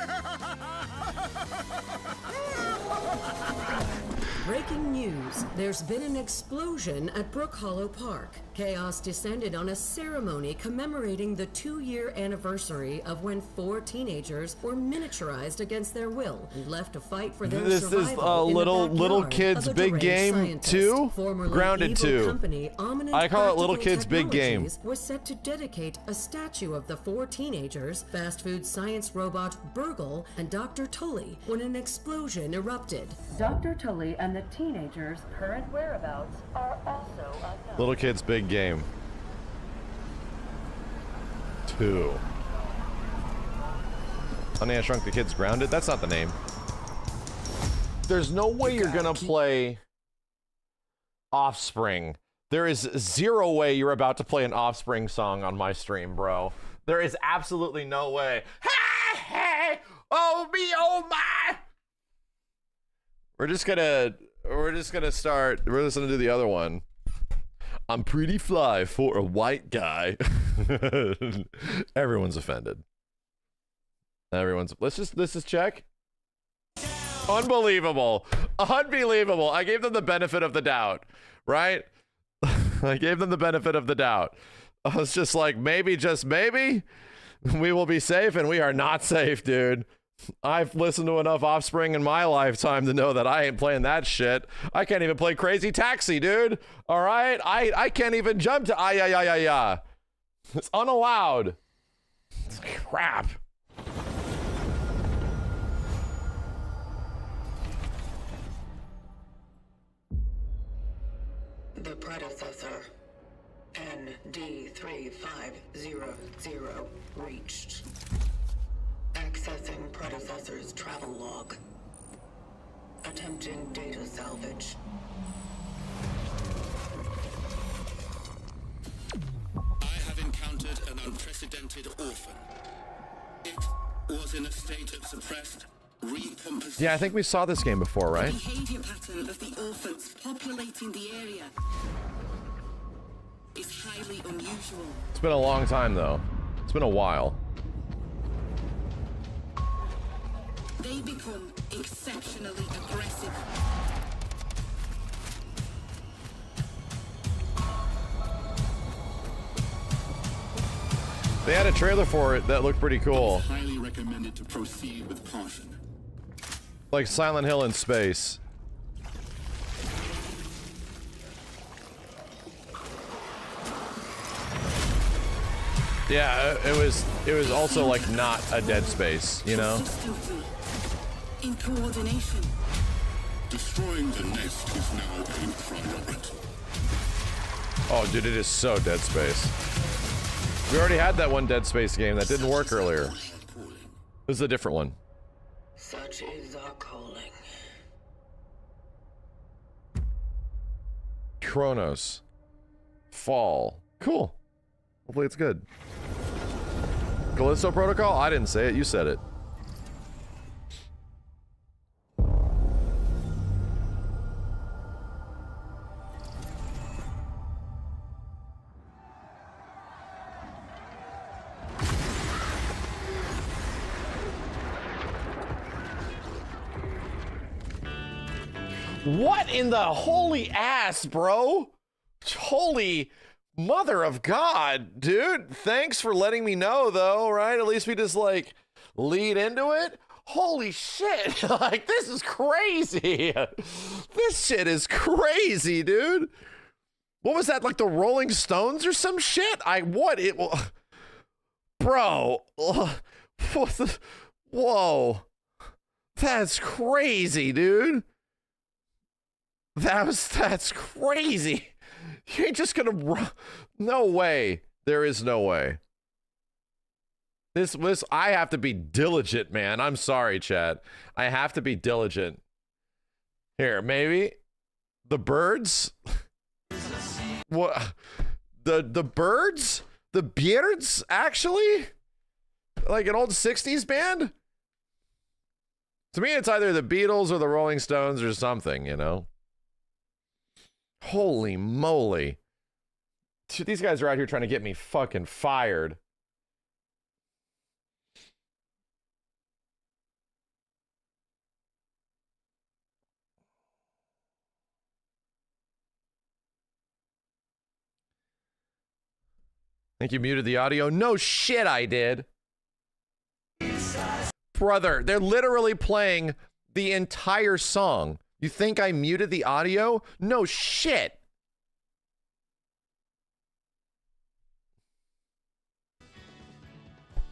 S21: Breaking news. There's been an explosion at Brook Hollow Park. Chaos descended on a ceremony commemorating the 2-year anniversary of when 4 teenagers were miniaturized against their will and left to fight for their
S1: This is
S21: survival in the
S1: little
S21: backyard
S1: kids
S21: of a
S1: big
S21: deranged
S1: game
S21: scientist.
S1: 2?
S21: Formerly
S1: Grounded
S21: evil
S1: 2.
S21: company Ominent
S1: I call it little
S21: Practical
S1: kids big game.
S21: Technologies was set to dedicate a statue of the 4 teenagers, fast food science robot Burgle, and Dr. Tully when an explosion erupted. Dr. Tully and the teenagers' current whereabouts are also unknown.
S1: Little kids big game 2. Honey, I Shrunk the Kids Grounded? That's not the name. There's no way you're gonna play Offspring. There is zero way you're about to play an Offspring song on my stream, bro. There is absolutely no way. Hey, hey, oh me, oh my. We're just gonna start. We're just gonna do the other one. I'm pretty fly for a white guy. Everyone's offended. Let's just check. Unbelievable. Unbelievable. I gave them the benefit of the doubt, right? I gave them the benefit of the doubt. I was just like, maybe, just maybe, we will be safe, and we are not safe, dude. I've listened to enough Offspring in my lifetime to know that I ain't playing that shit. I can't even play Crazy Taxi, dude. All right? I can't even jump to ah-ya-ya-ya-ya. It's unallowed. It's crap.
S21: The predecessor, ND3500, reached. Accessing predecessor's travel log. Attempting data salvage.
S22: I have encountered an unprecedented orphan. It was in a state of suppressed recomposition.
S1: Yeah, I think we saw this game before, right?
S22: The behavior pattern of the orphans populating the area is highly unusual.
S1: It's been a long time, though. It's been a while.
S22: They become exceptionally aggressive.
S1: They had a trailer for it that looked pretty cool.
S22: Highly recommended to proceed with caution.
S1: Like Silent Hill in space. Yeah, it was also like not a Dead Space, you know?
S22: In coordination. Destroying the nest is now a priority.
S1: Oh, dude, it is so Dead Space. We already had that one Dead Space game that didn't work earlier. This is a different one.
S21: Such is our calling.
S1: Chronos. Fall. Cool. Hopefully it's good. Callisto Protocol? I didn't say it, you said it. What in the holy ass, bro? Holy Mother of God, dude. Thanks for letting me know, though, right? At least we just, like, lead into it. Holy shit. Like, this is crazy. This shit is crazy, dude. What was that, like the Rolling Stones or some shit? Bro. What the, whoa. That's crazy, dude. That's crazy. You ain't just gonna run. No way. There is no way. This, I have to be diligent, man. I'm sorry, chat. I have to be diligent. Here, maybe the birds. What? The birds? The Beards, actually? Like an old 60s band? To me, it's either the Beatles or the Rolling Stones or something, you know? Holy moly. These guys are out here trying to get me fucking fired. Think you muted the audio? No shit, I did. Brother, they're literally playing the entire song. You think I muted the audio? No shit.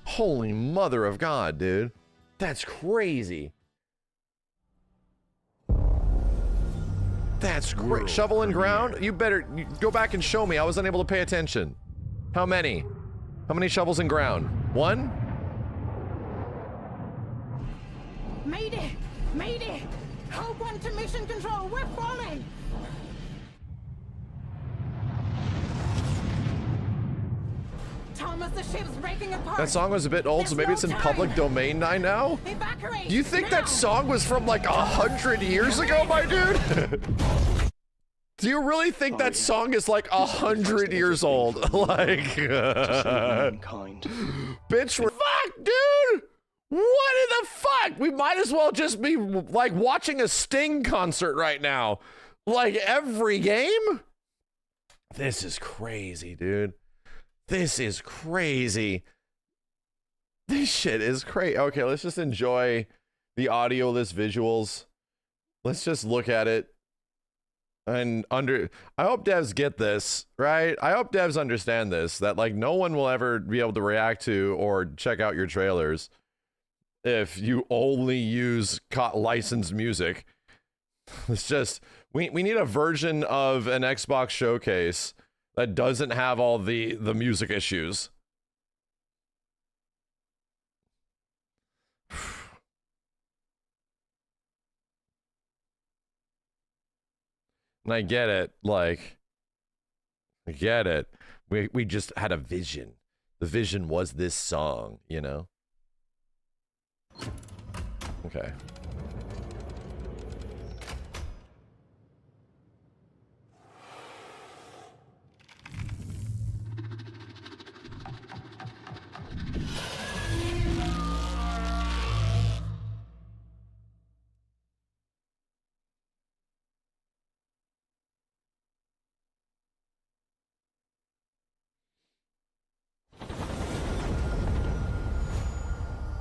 S1: Holy mother of God, dude. That's crazy. That's great. Shovel and ground? You better go back and show me. I was unable to pay attention. How many? How many shovels in ground? One?
S6: Mayday! Mayday! Hold one to mission control. We're falling! Thomas, the ship's breaking apart.
S1: That song was a bit old, so maybe it's in public domain now?
S6: Evacuate!
S1: Do you think
S6: now.
S1: that song was from like 100 years ago, my dude? Do you really think that song is like 100 years old? Like, bitch, fuck, dude! What in the fuck? We might as well just be like watching a Sting concert right now. Like every game? This is crazy, dude. This is crazy. This shit is crazy. Okay, let's just enjoy the audioless visuals. Let's just look at it. And I hope devs get this, right? I hope devs understand this, that like no one will ever be able to react to or check out your trailers if you only use licensed music. It's just, we need a version of an Xbox showcase that doesn't have all the music issues. And I get it, like, I get it. We just had a vision. The vision was this song, you know? Okay.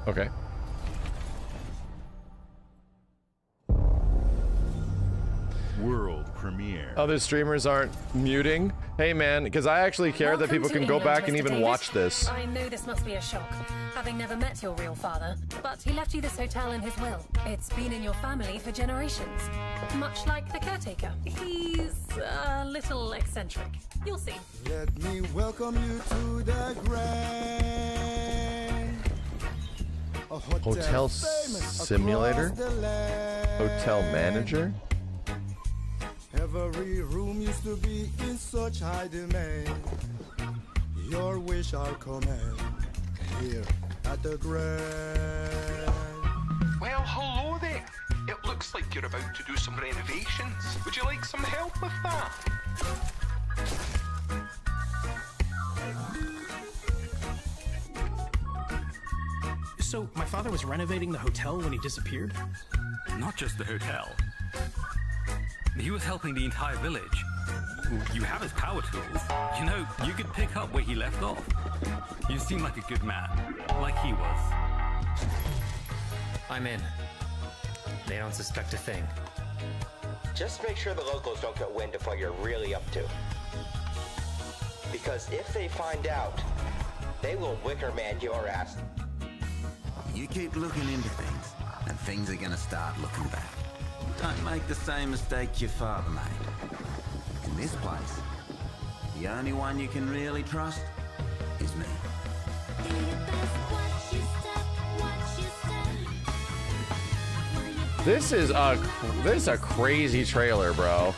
S1: Okay.
S3: World premiere.
S1: Other streamers aren't muting. Hey man, because I actually care that people can go back and even watch this.
S5: I know this must be a shock, having never met your real father, but he left you this hotel in his will. It's been in your family for generations, much like the caretaker. He's a little eccentric. You'll see.
S23: Let me welcome you to the grand
S1: Hotel simulator? Hotel manager?
S23: Every room used to be in such high demand. Your wish I'll command here at the grand.
S18: Well, hello there. It looks like you're about to do some renovations. Would you like some help with that?
S24: So, my father was renovating the hotel when he disappeared?
S3: Not just the hotel.
S4: He was helping the entire village. You have his power tools. You know, you could pick up where he left off. You seem like a good man, like he was.
S7: I'm in. They don't suspect a thing.
S10: Just make sure the locals don't get wind of what you're really up to. Because if they find out, they will wicker man your ass.
S14: You keep looking into things, and things are gonna start looking back. Don't make the same mistake your father made. In this place, the only one you can really trust is me.
S1: This is a crazy trailer, bro.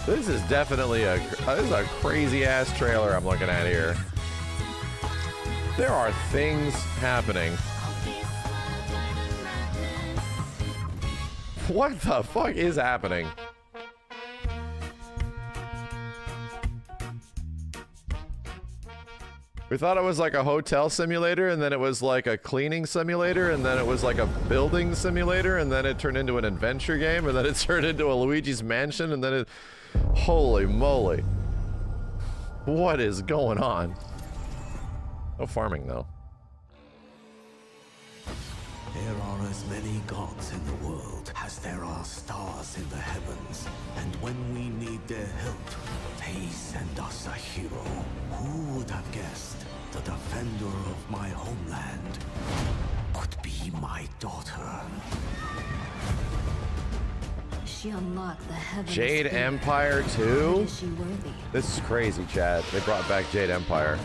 S1: This is definitely a crazy ass trailer I'm looking at here. There are things happening. What the fuck is happening? We thought it was like a hotel simulator, and then it was like a cleaning simulator, and then it was like a building simulator, and then it turned into an adventure game, and then it turned into a Luigi's Mansion, and then it... Holy moly. What is going on? No farming, though.
S2: There are as many gods in the world as there are stars in the heavens. And when we need their help, they send us a hero. Who would have guessed the defender of my homeland could be my daughter?
S17: She unlocked the heavens.
S1: Jade Empire 2?
S17: Is she worthy?
S1: This is crazy, Chad. They brought back Jade Empire.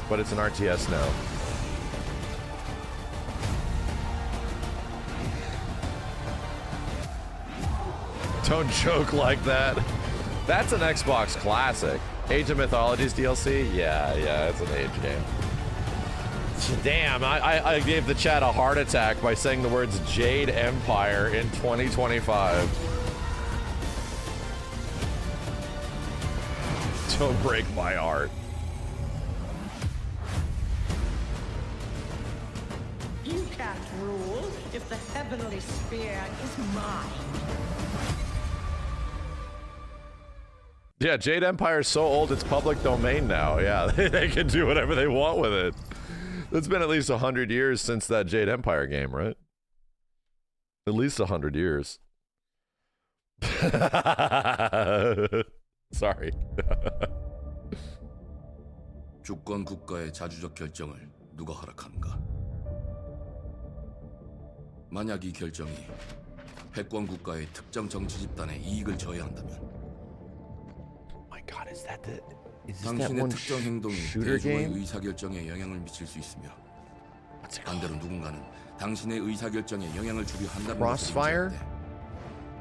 S1: But it's an RTS now. Don't joke like that. That's an Xbox classic. Age of Mythologies DLC? Yeah, it's an age game. Damn, I gave the chat a heart attack by saying the words Jade Empire in 2025. Don't break my heart.
S6: You can't rule if the heavenly spear is mine.
S1: Yeah, Jade Empire is so old it's public domain now. Yeah, they can do whatever they want with it. It's been at least 100 years since that Jade Empire game, right? At least 100 years. Sorry.
S8: 주권 국가의 자주적 결정을 누가 허락하는가? 만약 이 결정이 패권 국가의 특정 정치 집단의 이익을 저해한다면
S1: God, is that that
S8: 당신의
S1: one
S8: 특정 행동이
S1: shooter
S8: 대중의
S1: game?
S8: 의사결정에 영향을 미칠 수 있으며 반대로 누군가는 당신의 의사결정에 영향을 주려 한다는 것을 인지할 때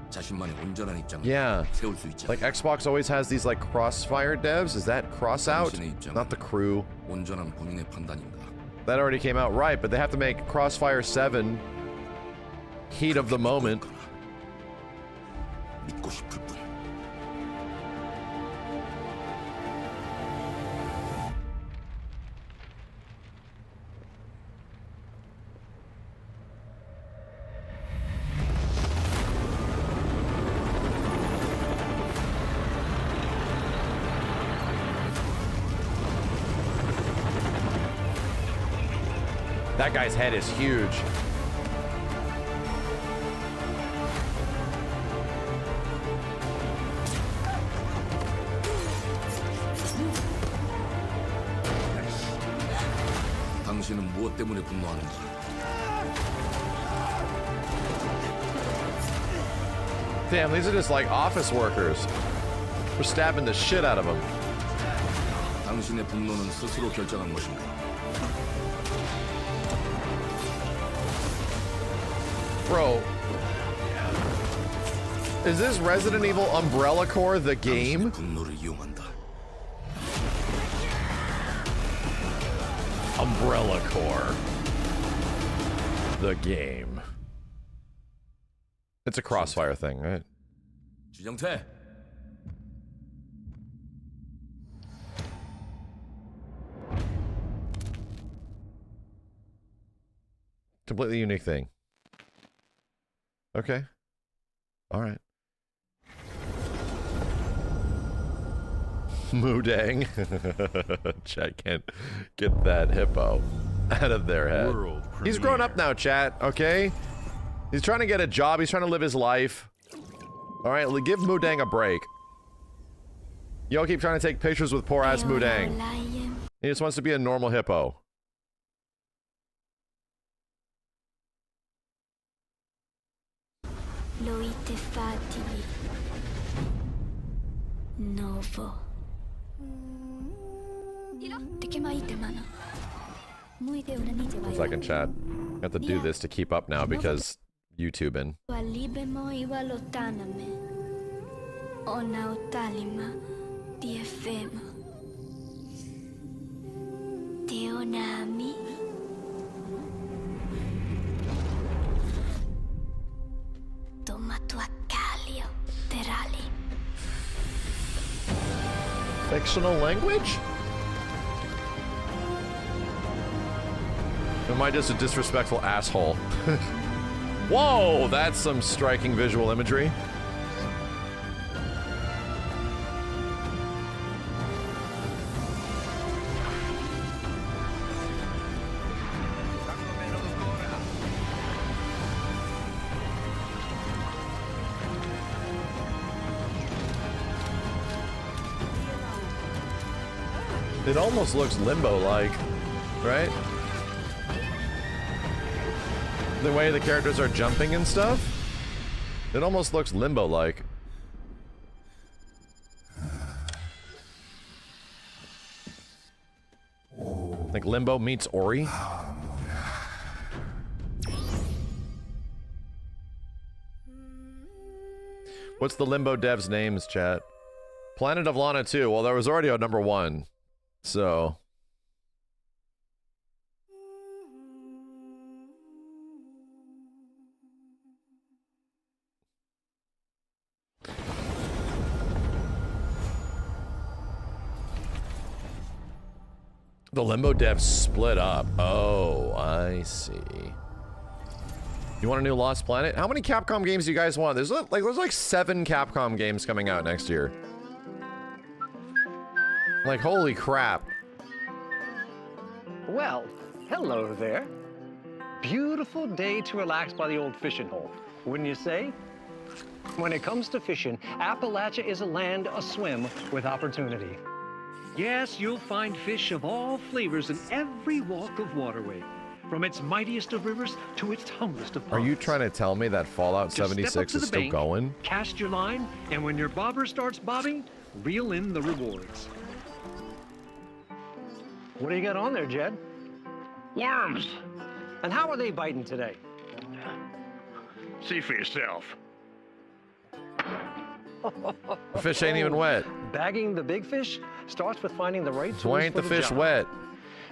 S8: 자신만의 온전한 입장을 세울 수 있잖아.
S1: Like Xbox always has these like crossfire devs. Is that cross out? Not the crew.
S8: 온전한 본인의 판단인가?
S1: That already came out right, but they have to make Crossfire 7 heat of the moment.
S8: 믿고 싶을 뿐.
S1: That guy's head is huge.
S8: 당신은 무엇 때문에 분노하는가?
S1: Damn, these are just like office workers. We're stabbing the shit out of them.
S8: 당신의 분노는 스스로 결정한 것인가?
S1: Bro, is this Resident Evil Umbrella Corps the game? Umbrella Corps, the game. It's a Crossfire thing, right?
S8: 지정태.
S1: Completely unique thing. Okay. All right. Moodang. Chat can't get that hippo out of their head. He's grown up now, chat, okay? He's trying to get a job. He's trying to live his life. All right, give Moodang a break. Y'all keep trying to take pictures with poor ass Moodang. He just wants to be a normal hippo.
S17: Novo.
S1: Second chat. I have to do this to keep up now because YouTubing. Fictional language? Am I just a disrespectful asshole? Whoa, that's some striking visual imagery. It almost looks Limbo-like, right? The way the characters are jumping and stuff? It almost looks Limbo-like. Like Limbo meets Ori? What's the Limbo devs' names, chat? Planet of Lana 2. Well, there was already a number 1. So... The Limbo devs split up. Oh, I see. You want a new Lost Planet? How many Capcom games do you guys want? There's like 7 Capcom games coming out next year. Like, holy crap.
S9: Well, hello there. Beautiful day to relax by the old fishing hole, wouldn't you say? When it comes to fishing, Appalachia is a land aswim with opportunity. Yes, you'll find fish of all flavors in every walk of waterway, from its mightiest of rivers to its humblest of ponds.
S1: Are you trying to tell me that Fallout 76 is still going?
S9: Cast your line, and when your bobber starts bobbing, reel in the rewards. What do you got on there, Jed? Worms. And how are they biting today?
S18: See for yourself.
S1: The fish ain't even wet.
S9: Bagging the big fish starts with finding the right tools
S1: Why ain't
S9: for
S1: the fish
S9: job.
S1: wet?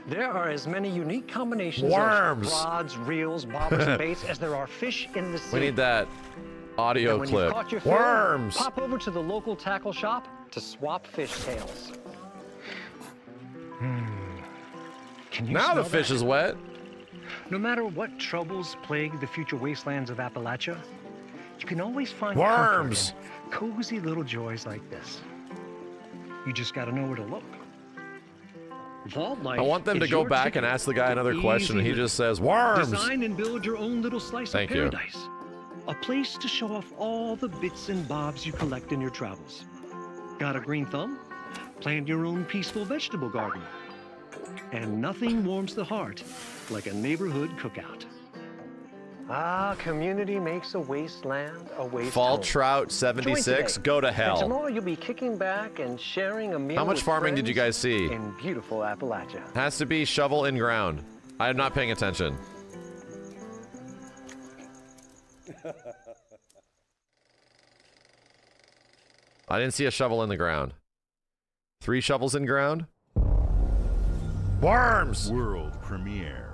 S9: There are as many unique combinations
S1: Worms.
S9: of rods, reels, bobbers, and baits as there are fish in the sea.
S1: We need that audio
S9: And when
S1: clip.
S9: you've caught your fill,
S1: Worms!
S9: Pop over to the local tackle shop to swap fish tails. Can you
S1: Now the
S9: smell
S1: fish
S9: that?
S1: is wet.
S9: No matter what troubles plague the future wastelands of Appalachia, you can always find
S1: Worms.
S9: comfort in cozy little joys like this. You just gotta know where to look. Vault life
S1: I want them to
S9: is
S1: go
S9: your
S1: back and
S9: ticket
S1: ask the guy
S9: to
S1: another question, and he
S9: easy
S1: just says, worms!
S9: Design and build your own little slice
S1: Thank
S9: of
S1: you.
S9: paradise. A place to show off all the bits and bobs you collect in your travels. Got a green thumb? Plant your own peaceful vegetable garden. And nothing warms the heart like a neighborhood cookout. Ah, community makes a wasteland a waste
S1: Fall
S9: home.
S1: Trout
S9: Join
S1: 76,
S9: today,
S1: go to
S9: And
S1: hell.
S9: tomorrow you'll be kicking back and sharing a meal
S1: How much
S9: with
S1: farming did you
S9: friends
S1: guys see?
S9: in beautiful Appalachia.
S1: Has to be shovel in ground. I am not paying attention. I didn't see a shovel in the ground. 3 shovels in ground? Worms!
S3: World premiere.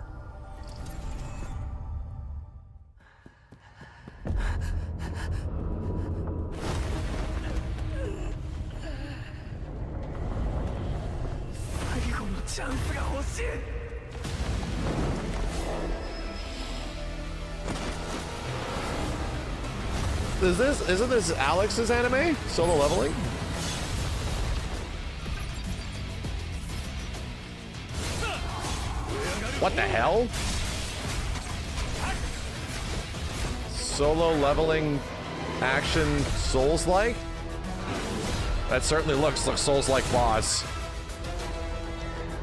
S1: isn't this Alex's anime? Solo Leveling? What the hell? Solo Leveling action Souls-like? That certainly looks like Souls-like boss.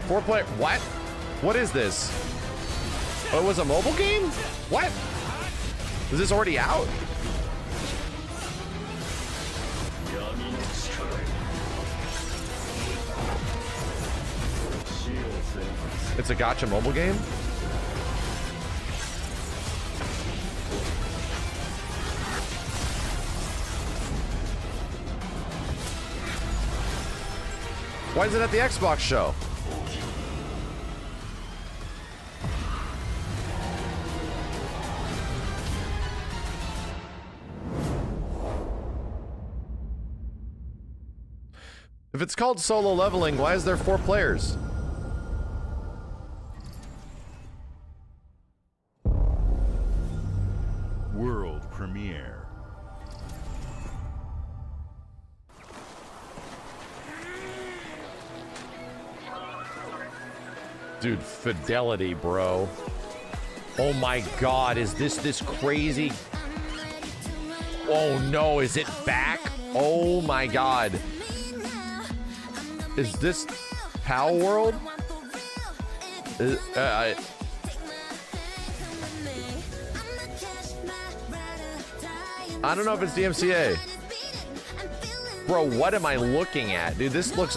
S1: 4-player, what? What is this? Oh, it was a mobile game? What? Is this already out? It's a gacha mobile game? Why is it at the Xbox show? If it's called Solo Leveling, why is there 4 players?
S3: World premiere.
S1: Dude, fidelity, bro. Oh my god, is this crazy? Oh no, is it back? Oh my god. Is this Pal World? I don't know if it's DMCA. Bro, what am I looking at? Dude, this looks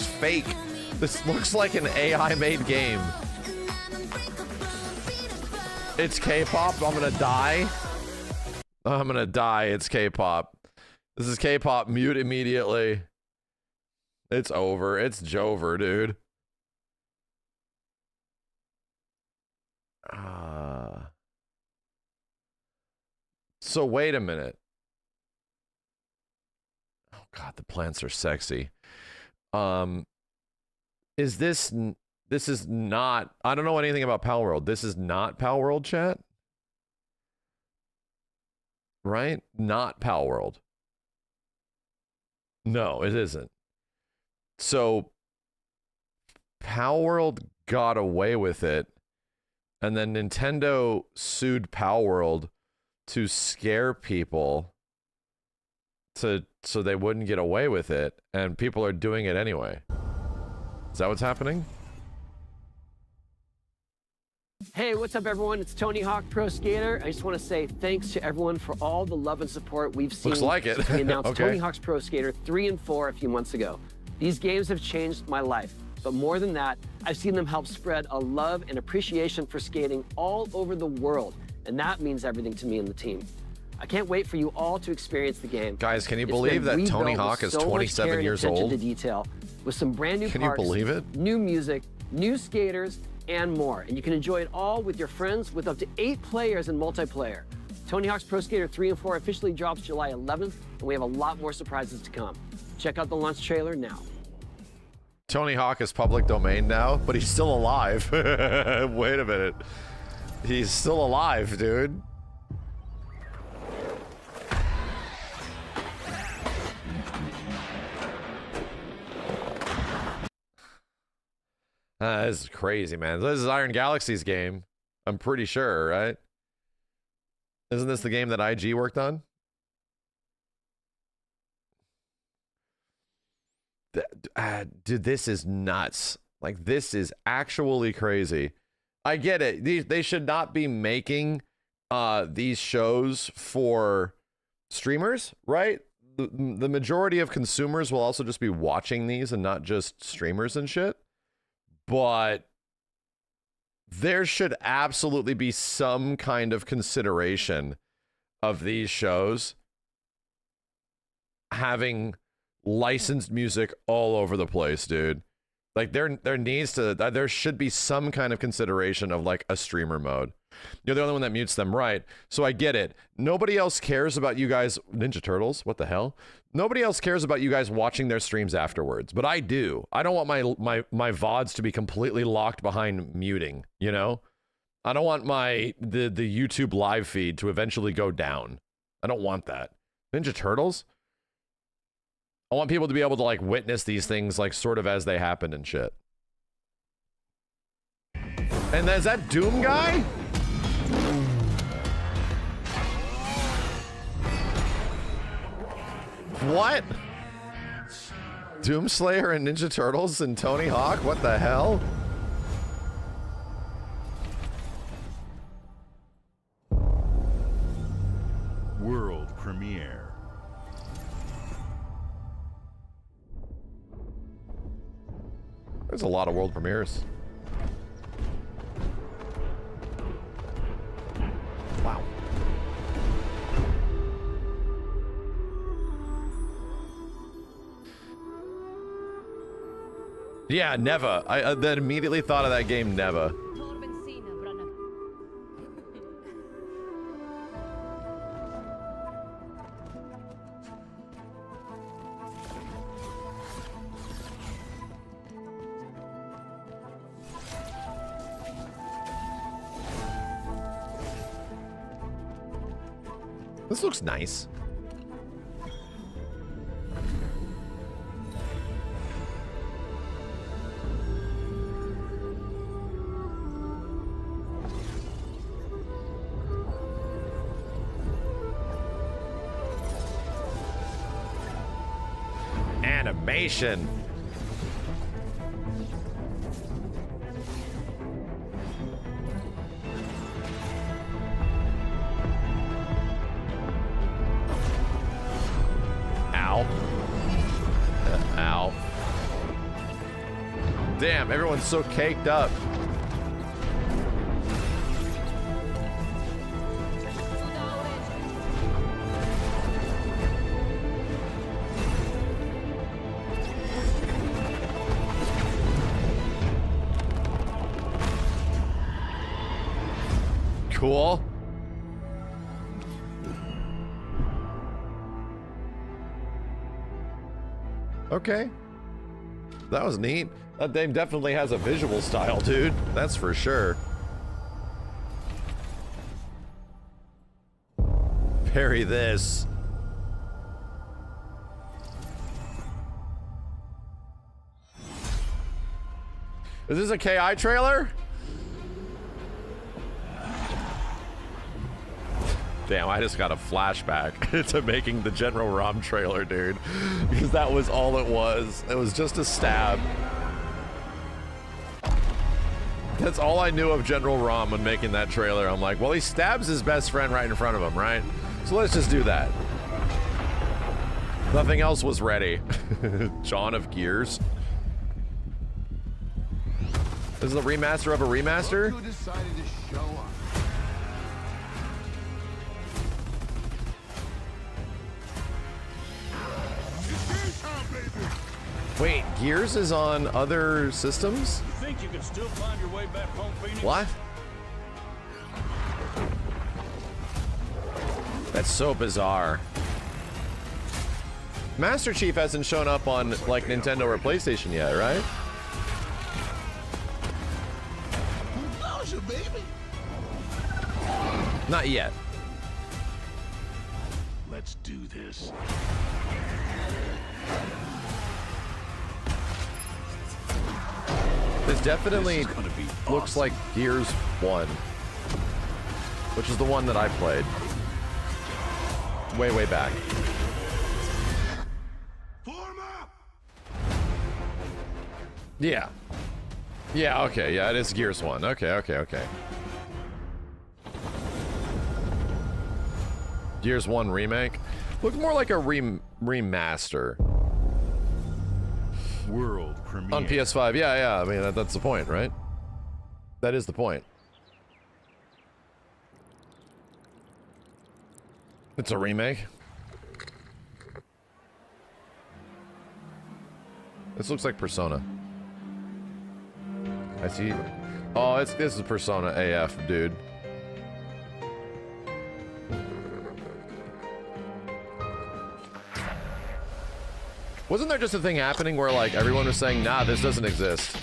S1: fake. This looks like an AI made game. It's K-pop. I'm gonna die. I'm gonna die. It's K-pop. This is K-pop. Mute immediately. It's over. It's Jover, dude. So wait a minute. Oh god, the plants are sexy. Is this is not, I don't know anything about Pal World. This is not Pal World, chat? Right? Not Pal World. No, it isn't. So Pal World got away with it, and then Nintendo sued Pal World to scare people so they wouldn't get away with it, and people are doing it anyway. Is that what's happening?
S11: Hey, what's up, everyone? It's Tony Hawk Pro Skater. I just want to say thanks to everyone for all the love and support we've seen.
S1: Looks like it.
S11: Since we announced
S1: Okay.
S11: Tony Hawk's Pro Skater 3 and 4 a few months ago. These games have changed my life. But more than that, I've seen them help spread a love and appreciation for skating all over the world. And that means everything to me and the team. I can't wait for you all to experience the game.
S1: Guys, can you
S11: It's
S1: believe
S11: been
S1: that Tony
S11: rebuilt
S1: Hawk
S11: with
S1: is
S11: so much
S1: 27
S11: care and
S1: years
S11: attention
S1: old?
S11: to detail, with some brand new
S1: Can you
S11: parts,
S1: believe it?
S11: new music, new skaters, and more. And you can enjoy it all with your friends with up to 8 players in multiplayer. Tony Hawk's Pro Skater 3 and 4 officially drops July 11th, and we have a lot more surprises to come. Check out the launch trailer now.
S1: Tony Hawk is public domain now, but he's still alive. Wait a minute. He's still alive, dude. This is crazy, man. This is Iron Galaxy's game. I'm pretty sure, right? Isn't this the game that IG worked on? Dude, this is nuts. Like, this is actually crazy. I get it. They should not be making these shows for streamers, right? The majority of consumers will also just be watching these and not just streamers and shit. But there should absolutely be some kind of consideration of these shows having licensed music all over the place, dude. Like there should be some kind of consideration of like a streamer mode. You're the only one that mutes them, right? So I get it. Nobody else cares about you guys. Ninja Turtles, what the hell? Nobody else cares about you guys watching their streams afterwards, but I do. I don't want my VODs to be completely locked behind muting, you know? I don't want the YouTube live feed to eventually go down. I don't want that. Ninja Turtles? I want people to be able to like witness these things like sort of as they happen and shit. And is that Doom guy? What? Doomslayer and Ninja Turtles and Tony Hawk? What the hell?
S3: World premiere.
S1: There's a lot of world premieres. Wow. Yeah, never. I then immediately thought of that game, never. This looks nice. Animation. Ow. Ow. Damn, everyone's so caked up. Cool. Okay. That was neat. That game definitely has a visual style, dude. That's for sure. Parry this. Is this a KI trailer? Damn, I just got a flashback to making the General Rom trailer, dude. Because that was all it was. It was just a stab. That's all I knew of General Rom when making that trailer. I'm like, well, he stabs his best friend right in front of him, right? So let's just do that. Nothing else was ready. John of Gears. This is a remaster of a remaster?
S23: Who decided to show up?
S1: Wait, Gears is on other systems?
S18: You think you can still find your way back home, Phoenix?
S1: What? That's so bizarre. Master Chief hasn't shown up on like Nintendo or PlayStation yet, right?
S23: Bowser, baby.
S1: Not yet.
S23: Let's do this.
S1: This definitely looks like Gears 1, which is the one that I played way back. Yeah. Yeah, okay, yeah, it is Gears 1. Okay. Gears 1 remake? Looked more like a remaster.
S3: World premiere.
S1: On PS5, yeah, I mean, that's the point, right? That is the point. It's a remake. This looks like Persona. I see. Oh, this is Persona AF, dude. Wasn't there just a thing happening where like everyone was saying, nah, this doesn't exist?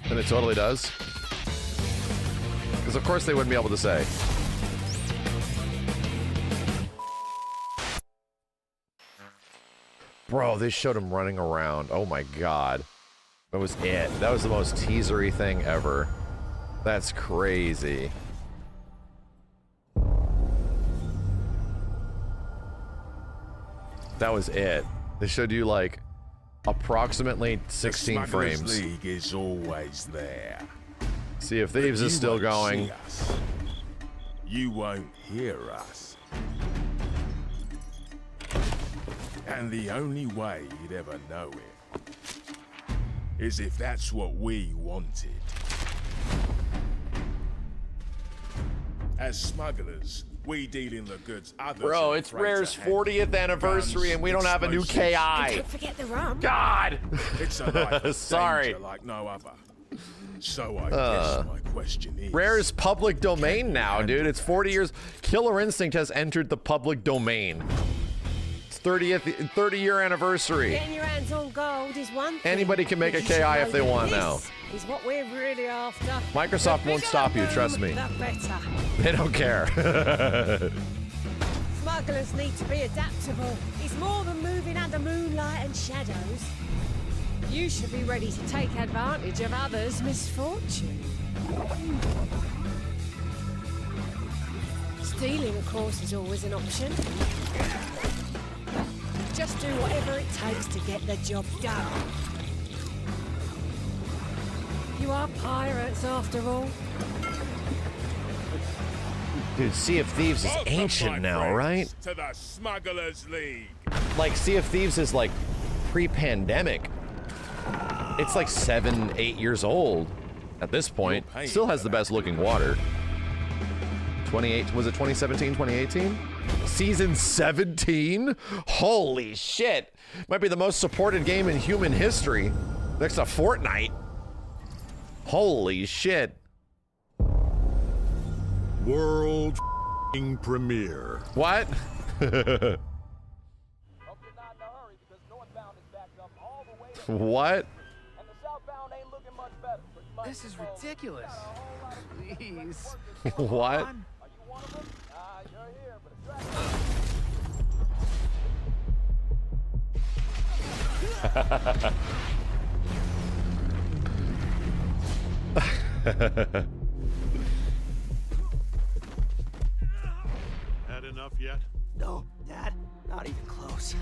S1: And it totally does? Because of course they wouldn't be able to say. Bro, they showed him running around. Oh my god. That was it. That was the most teasery thing ever. That's crazy. That was it. They showed you like approximately 16 frames.
S18: League is always there.
S1: Sea of Thieves is still going.
S18: You won't hear us. And the only way you'd ever know it is if that's what we wanted. As smugglers, we deal in the goods others.
S1: Bro, it's Rare's 40th anniversary and we don't have a new KI.
S6: Don't forget the rum.
S1: God!
S18: It's a life of
S1: Sorry.
S18: danger like no other. So I guess my question is...
S1: Rare is public domain now, dude. It's 40 years. Killer Instinct has entered the public domain. It's 30-year anniversary.
S12: Getting your hands on gold is one thing.
S1: Anybody can make a
S12: but you should
S1: KI
S12: know
S1: if they
S12: that
S1: want
S12: this
S1: now.
S12: Is what we're really after.
S1: Microsoft
S12: The
S1: won't
S12: bigger
S1: stop you,
S12: the
S1: trust
S12: boom,
S1: me.
S12: The better.
S1: They don't care.
S12: Smugglers need to be adaptable. It's more than moving under moonlight and shadows. You should be ready to take advantage of others' misfortune. Stealing, of course, is always an option. Just do whatever it takes to get the job done. You are pirates, after all.
S1: Dude, Sea of Thieves is ancient now, right?
S18: To the Smugglers League.
S1: Like, Sea of Thieves is like pre-pandemic. It's like 7, 8 years old at this point. Still has the best looking water. 28, was it 2017, 2018? Season 17? Holy shit. Might be the most supported game in human history. Next to Fortnite. Holy shit.
S3: World premiere.
S1: What? What?
S13: This is ridiculous. Please.
S1: What?
S3: Had enough yet?
S13: No, Dad, not even close.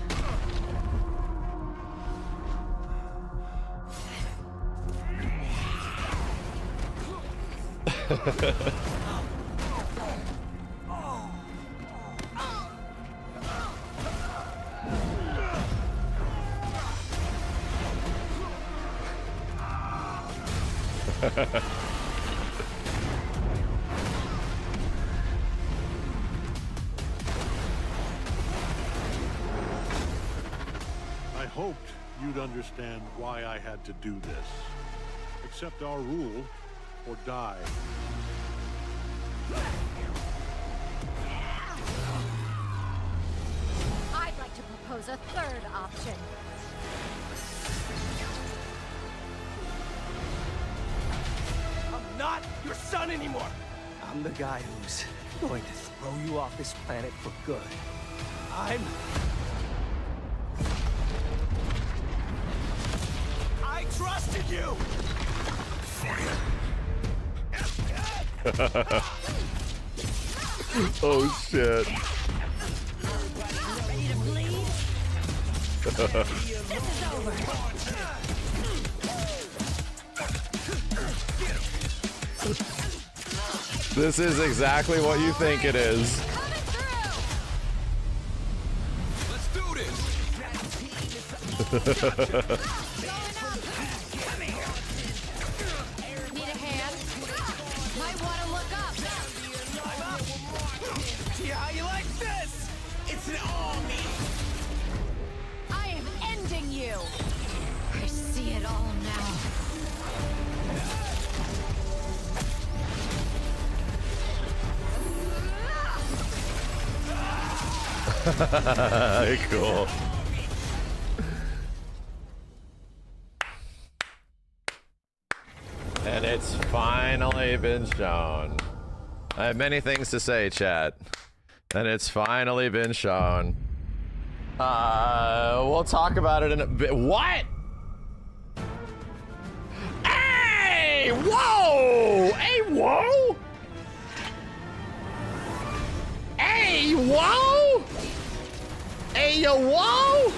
S3: I hoped you'd understand why I had to do this. Accept our rule or die.
S17: I'd like to propose a third option.
S13: I'm not your son anymore. I'm the guy who's going to throw you off this planet for good. I trusted you!
S1: Oh shit.
S12: Ready to bleed? This is over.
S1: This is exactly what you think it is.
S18: Let's do this.
S17: Need a hand? Might want to look up.
S13: See how you like this? It's an army.
S17: I am ending you. I see it all now.
S1: Cool. And it's finally been shown. I have many things to say, chat. And it's finally been shown. We'll talk about it in a bit. What? Hey! Whoa! Hey, whoa! Hey, whoa! Hey, yo, whoa!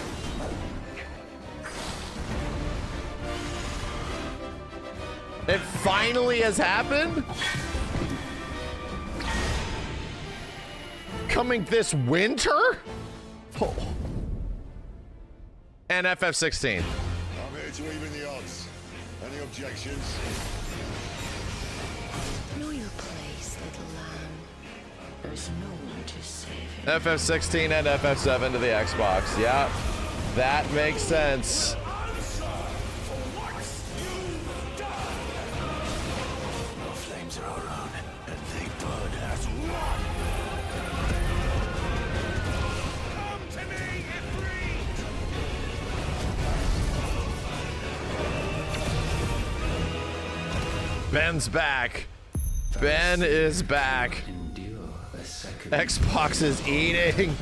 S1: It finally has happened? Coming this winter? Oh. And FF16.
S15: I'm here to even the odds. Any objections?
S17: Know your place, little lamb. There's no one to save you.
S1: FF16 and FF7 to the Xbox. Yeah, that makes sense.
S2: The flames are our own, and they burn as one.
S18: Come to me, Ifrit!
S1: Ben's back. Ben is back. Xbox is eating.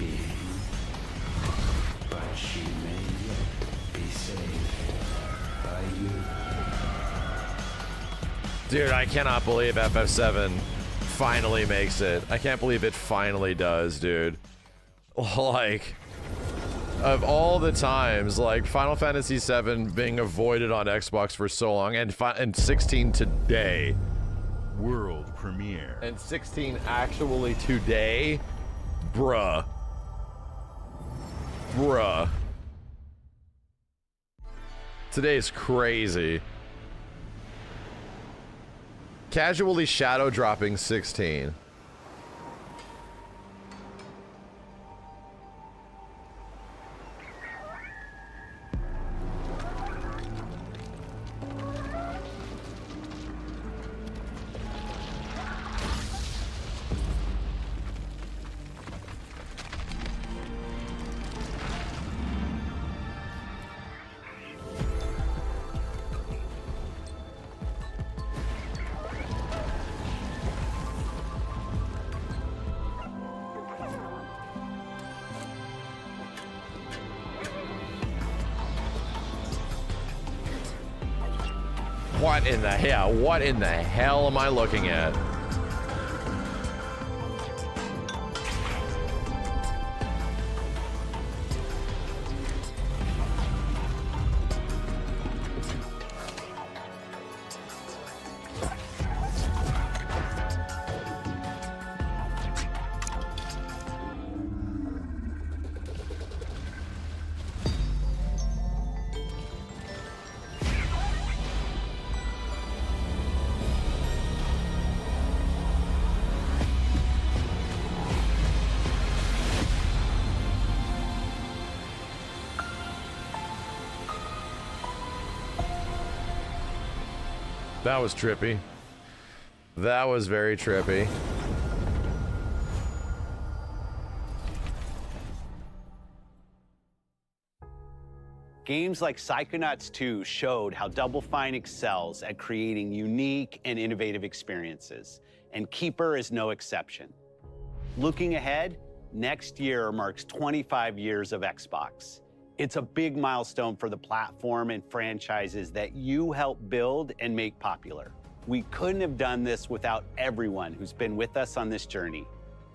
S2: But she may yet be saved by you.
S1: Dude, I cannot believe FF7 finally makes it. I can't believe it finally does, dude. Like, of all the times, like Final Fantasy VII being avoided on Xbox for so long, and 16 today.
S16: World premiere.
S1: And 16 actually today? Bruh. Bruh. Today's crazy. Casually shadow dropping 16. What in the hell? What in the hell am I looking at? That was trippy. That was very trippy.
S19: Games like Psychonauts 2 showed how Double Fine excels at creating unique and innovative experiences, and Keeper is no exception. Looking ahead, next year marks 25 years of Xbox. It's a big milestone for the platform and franchises that you helped build and make popular. We couldn't have done this without everyone who's been with us on this journey.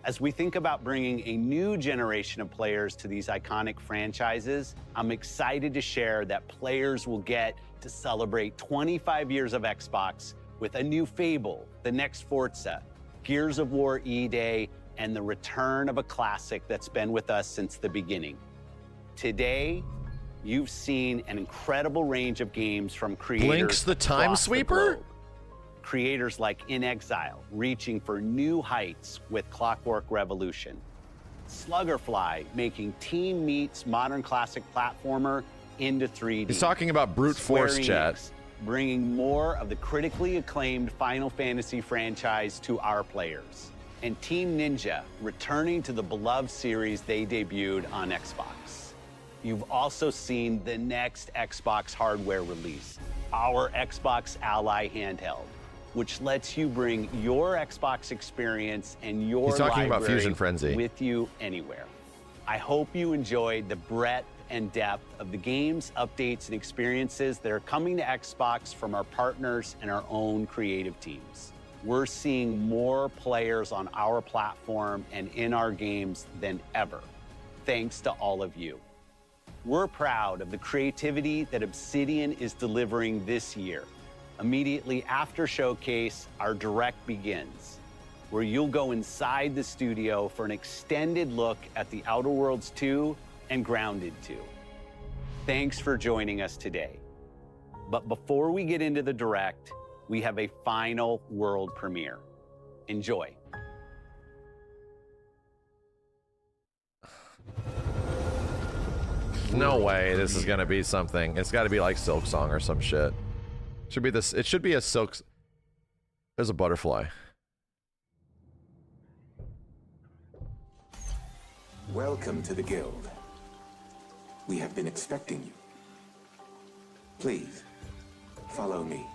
S19: As we think about bringing a new generation of players to these iconic franchises, I'm excited to share that players will get to celebrate 25 years of Xbox with a new Fable, the next Forza, Gears of War E-Day, and the return of a classic that's been with us since the beginning. Today, you've seen an incredible range of games from creators
S1: Blinks the Time
S19: across the
S1: Sweeper?
S19: globe. Creators like In Exile, reaching for new heights with Clockwork Revolution. Sluggerfly, making Team Meat's modern classic platformer into 3D.
S1: He's talking about brute force,
S19: Square
S1: chat.
S19: Enix, bringing more of the critically acclaimed Final Fantasy franchise to our players. And Team Ninja, returning to the beloved series they debuted on Xbox. You've also seen the next Xbox hardware release, our Xbox Ally handheld, which lets you bring your Xbox experience and your
S1: He's talking about
S19: library
S1: Fusion Frenzy.
S19: with you anywhere. I hope you enjoyed the breadth and depth of the games, updates, and experiences that are coming to Xbox from our partners and our own creative teams. We're seeing more players on our platform and in our games than ever, thanks to all of you. We're proud of the creativity that Obsidian is delivering this year. Immediately after Showcase, our Direct begins, where you'll go inside the studio for an extended look at The Outer Worlds 2 and Grounded 2. Thanks for joining us today. But before we get into the Direct, we have a final world premiere. Enjoy.
S1: No way this is gonna be something. It's gotta be like Silk Song or some shit. Should be this. It should be a Silk. There's a butterfly.
S5: Welcome to the Guild. We have been expecting you. Please, follow me.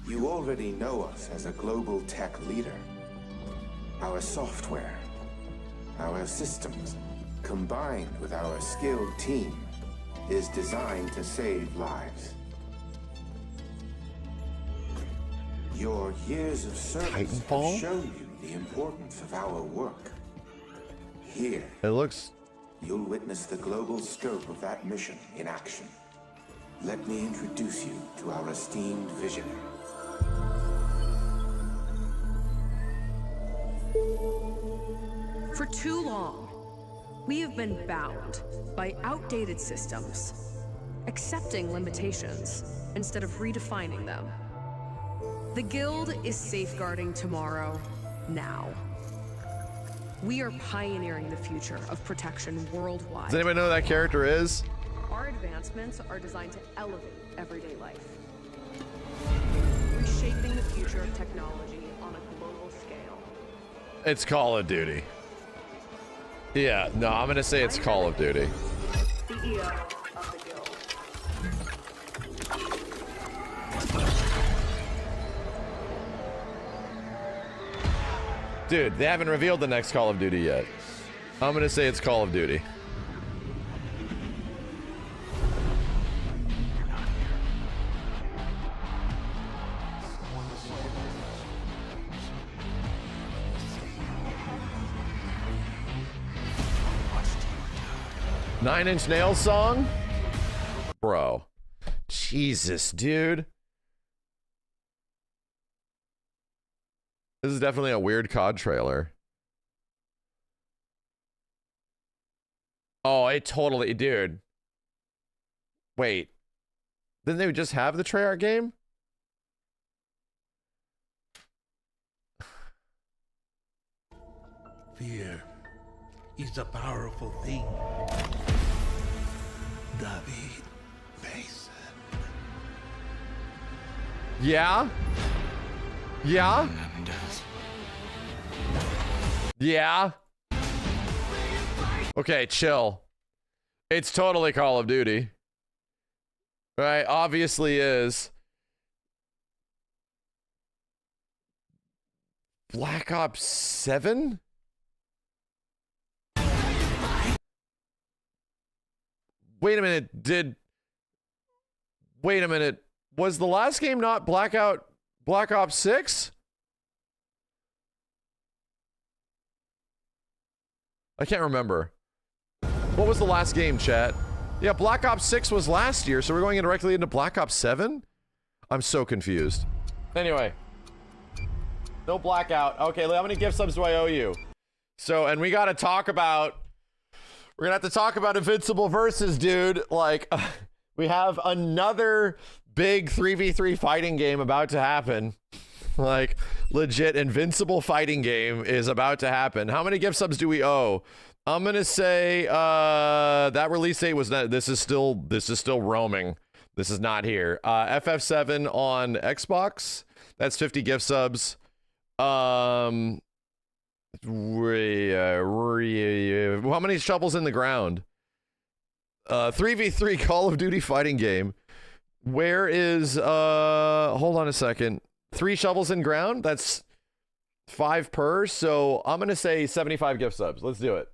S5: You already know us as a global tech leader. Our software, our systems, combined with our skilled team, is designed to save lives. Your years of service have shown you the importance of our work. Here, you'll witness the global scope of that mission in action. Let me introduce you to our esteemed visionary.
S6: For too long, we have been bound by outdated systems, accepting limitations instead of redefining them. The Guild is safeguarding tomorrow, now. We are pioneering the future of protection worldwide.
S1: Does anybody know who that character is?
S6: Our advancements are designed to elevate everyday life, reshaping the future of technology on a global scale.
S1: It's Call of Duty. Yeah, no, I'm gonna say it's Call of Duty.
S6: CEO of the Guild.
S1: Dude, they haven't revealed the next Call of Duty yet. I'm gonna say it's Call of Duty. Nine Inch Nails song? Bro. Jesus, dude. This is definitely a weird COD trailer. Oh, it totally, dude. Wait. Didn't they just have the Treyarch game?
S8: Fear is a powerful thing. David Mason.
S1: Yeah? Yeah? Yeah? Okay, chill. It's totally Call of Duty. Right? Obviously is. Black Ops 7? Wait a minute, wait a minute. Was the last game not Black Ops 6? I can't remember. What was the last game, chat? Yeah, Black Ops 6 was last year, so we're going directly into Black Ops 7? I'm so confused. Anyway. No Blackout. Okay, how many gift subs do I owe you? So, and we gotta talk about... We're gonna have to talk about Invincible Versus, dude. Like, we have another big 3v3 fighting game about to happen. Like, legit Invincible fighting game is about to happen. How many gift subs do we owe? I'm gonna say that release date was not. This is still roaming. This is not here. FF7 on Xbox. That's 50 gift subs. How many shovels in the ground? 3v3 Call of Duty fighting game. Where is hold on a second. 3 shovels in ground? That's 5 per, so I'm gonna say 75 gift subs. Let's do it.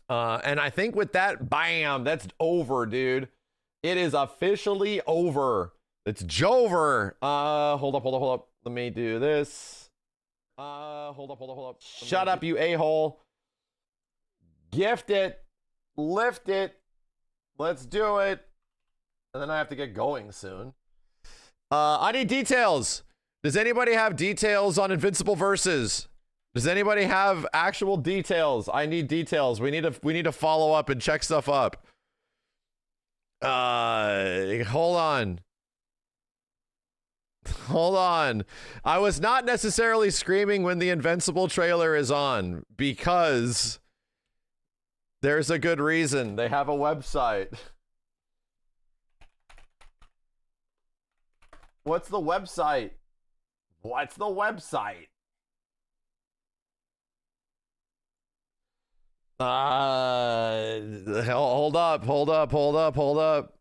S1: And I think with that, bam, that's over, dude. It is officially over. It's Jover. Hold up. Let me do this. Hold up. Shut up, you a-hole. Gift it. Lift it. Let's do it. And then I have to get going soon. I need details. Does anybody have details on Invincible Versus? Does anybody have actual details? I need details. We need to follow up and check stuff up. Hold on. I was not necessarily screaming when the Invincible trailer is on because there's a good reason. They have a website. What's the website? Hold up.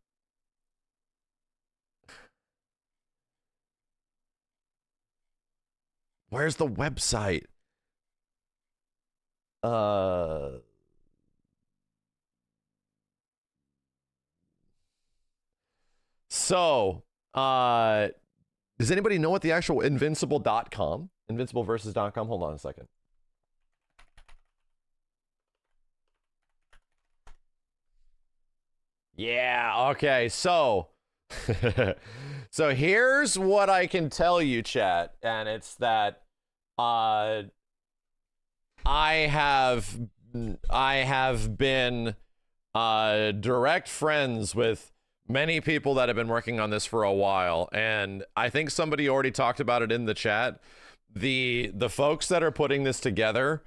S1: Where's the website? Does anybody know what the actual invincibleversus.com? Hold on a second. Yeah, okay, so here's what I can tell you, chat, and it's that I have been direct friends with many people that have been working on this for a while, and I think somebody already talked about it in the chat. The folks that are putting this together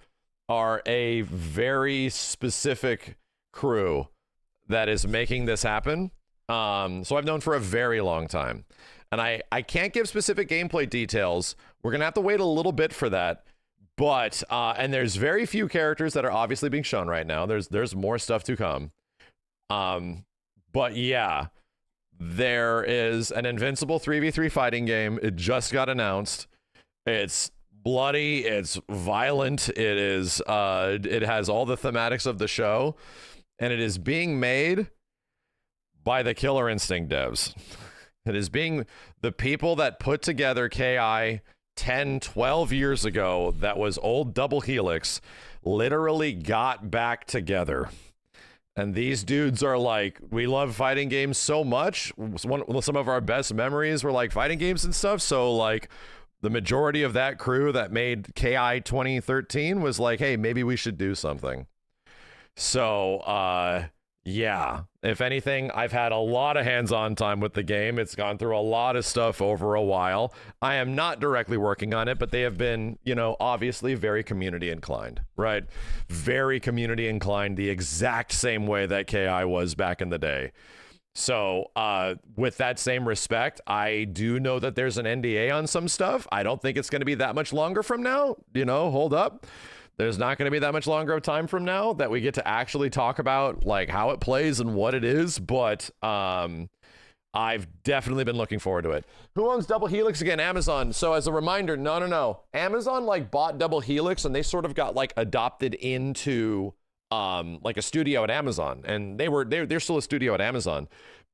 S1: are a very specific crew that is making this happen. So I've known for a very long time, and I can't give specific gameplay details. We're gonna have to wait a little bit for that, but and there's very few characters that are obviously being shown right now. There's more stuff to come. But yeah, there is an Invincible 3v3 fighting game. It just got announced. It's bloody, it's violent, it is it has all the thematics of the show, and it is being made by the Killer Instinct devs. It is being the people that put together KI 10, 12 years ago, that was old Double Helix, literally got back together. And these dudes are like, we love fighting games so much. Some of our best memories were like fighting games and stuff. So like the majority of that crew that made KI 2013 was like, hey, maybe we should do something. So, yeah, if anything, I've had a lot of hands-on time with the game. It's gone through a lot of stuff over a while. I am not directly working on it, but they have been, you know, obviously very community inclined, right? Very community inclined, the exact same way that KI was back in the day. So, with that same respect, I do know that there's an NDA on some stuff. I don't think it's going to be that much longer from now. You know, hold up. There's not going to be that much longer of time from now that we get to actually talk about like how it plays and what it is, but I've definitely been looking forward to it. Who owns Double Helix again? Amazon. So as a reminder, no. Amazon like bought Double Helix and they sort of got like adopted into like a studio at Amazon, and they're still a studio at Amazon.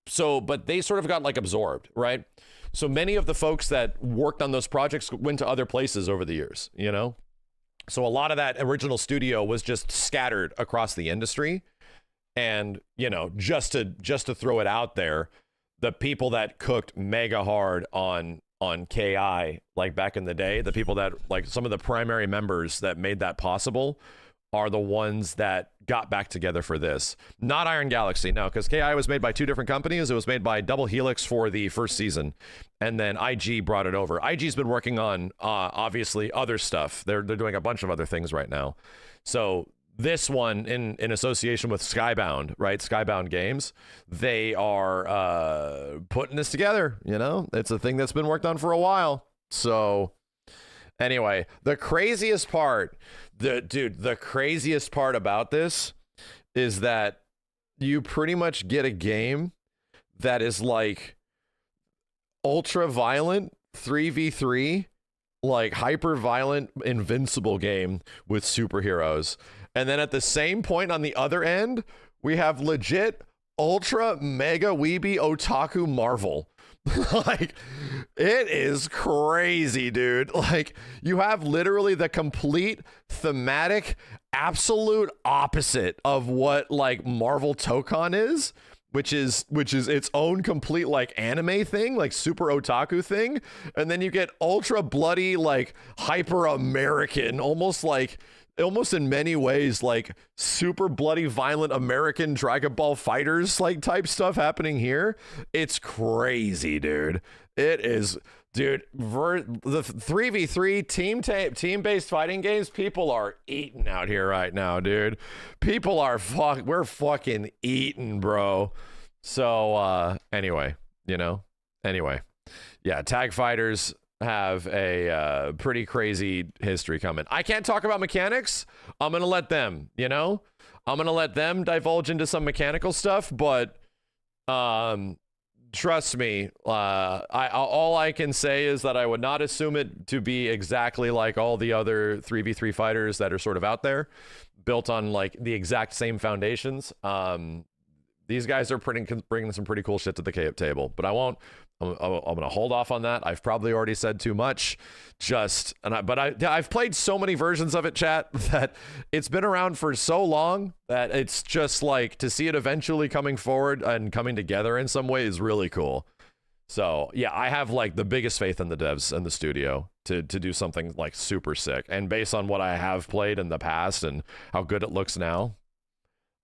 S1: So, but they sort of got like absorbed, right? So many of the folks that worked on those projects went to other places over the years, you know? So a lot of that original studio was just scattered across the industry. And, you know, just to throw it out there, the people that cooked mega hard on KI, like back in the day, the people that like some of the primary members that made that possible are the ones that got back together for this. Not Iron Galaxy, no, because KI was made by two different companies. It was made by Double Helix for the first season, and then IG brought it over. IG's been working on, obviously, other stuff. They're doing a bunch of other things right now. So this one, in association with Skybound, right, Skybound Games, they are putting this together, you know? It's a thing that's been worked on for a while. So anyway, the craziest part about this is that you pretty much get a game that is like ultra violent 3v3 like hyper violent Invincible game with superheroes. And then at the same point on the other end, we have legit ultra mega weeby otaku Marvel. Like, it is crazy, dude. Like, you have literally the complete thematic absolute opposite of what like Marvel Tokon is, which is its own complete like anime thing, like super otaku thing. And then you get ultra bloody, like hyper American, almost in many ways like super bloody violent American Dragon Ball Fighters like type stuff happening here. It's crazy, dude. It is, dude. The 3v3 team-based fighting games, people are eating out here right now, dude. People are we're fucking eating, bro. So anyway, yeah, tag fighters have a pretty crazy history coming. I can't talk about mechanics. I'm gonna let them, I'm gonna let them divulge into some mechanical stuff, but trust me, all I can say is that I would not assume it to be exactly like all the other 3v3 fighters that are sort of out there, built on like the exact same foundations. These guys are bringing some pretty cool shit to the table, but I'm gonna hold off on that. I've probably already said too much. I've played so many versions of it, chat, that it's been around for so long that it's just like to see it eventually coming forward and coming together in some way is really cool. So yeah, I have like the biggest faith in the devs and the studio to do something like super sick. And based on what I have played in the past and how good it looks now,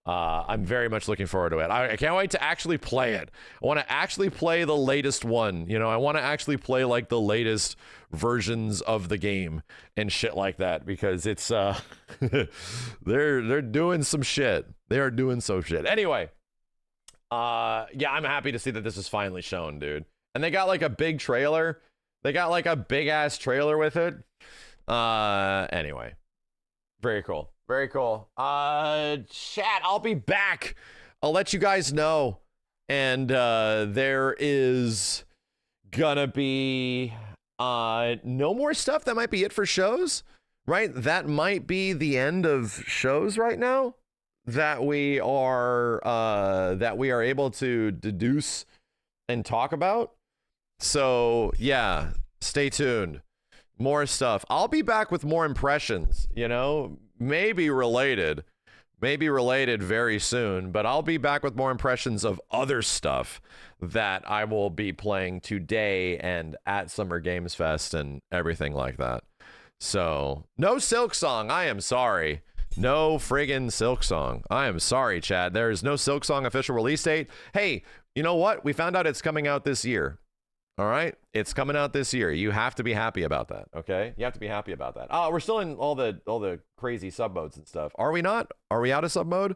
S1: I'm very much looking forward to it. I can't wait to actually play it. I want to actually play the latest one. I want to actually play like the latest versions of the game and shit like that, because it's they're doing some shit. They are doing some shit. Anyway, yeah, I'm happy to see that this is finally shown, dude. And they got like a big trailer. They got like a big ass trailer with it. Anyway, very cool. Very cool. Chat, I'll be back. I'll let you guys know. And there is gonna be no more stuff. That might be it for shows, right? That might be the end of shows right now that we are able to deduce and talk about. So yeah, stay tuned. More stuff. I'll be back with more impressions, maybe related very soon, but I'll be back with more impressions of other stuff that I will be playing today and at Summer Games Fest and everything like that. So no Silk Song. I am sorry. No friggin' Silk Song. I am sorry, Chad. There is no Silk Song official release date. Hey, you know what? We found out it's coming out this year. All right, it's coming out this year. You have to be happy about that, okay? You have to be happy about that. Oh, we're still in all the crazy sub modes and stuff. Are we not? Are we out of sub mode?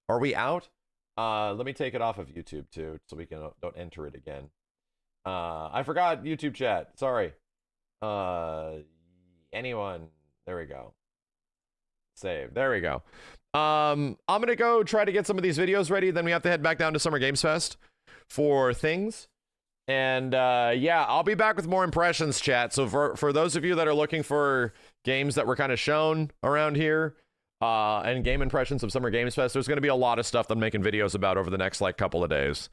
S1: Are we out? Let me take it off of YouTube too, so we don't enter it again. I forgot YouTube chat. Sorry. Anyone? There we go. Save. There we go. I'm gonna go try to get some of these videos ready. Then we have to head back down to Summer Games Fest for things. And yeah, I'll be back with more impressions, chat. So for those of you that are looking for games that were kind of shown around here and game impressions of Summer Games Fest, there's going to be a lot of stuff that I'm making videos about over the next like couple of days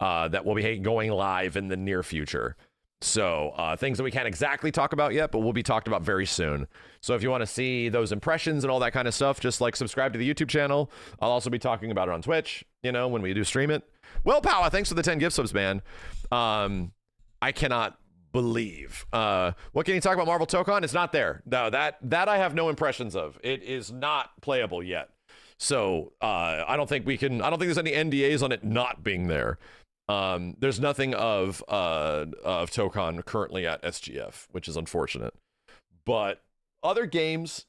S1: that will be going live in the near future. So things that we can't exactly talk about yet, but will be talked about very soon. So if you want to see those impressions and all that kind of stuff, just like subscribe to the YouTube channel. I'll also be talking about it on Twitch, when we do stream it. Will Power, thanks for the 10 gift subs, man. I cannot believe. What can you talk about Marvel Tokon? It's not there. No, that I have no impressions of. It is not playable yet. So I don't think there's any NDAs on it not being there. There's nothing of Tokon currently at SGF, which is unfortunate. But other games,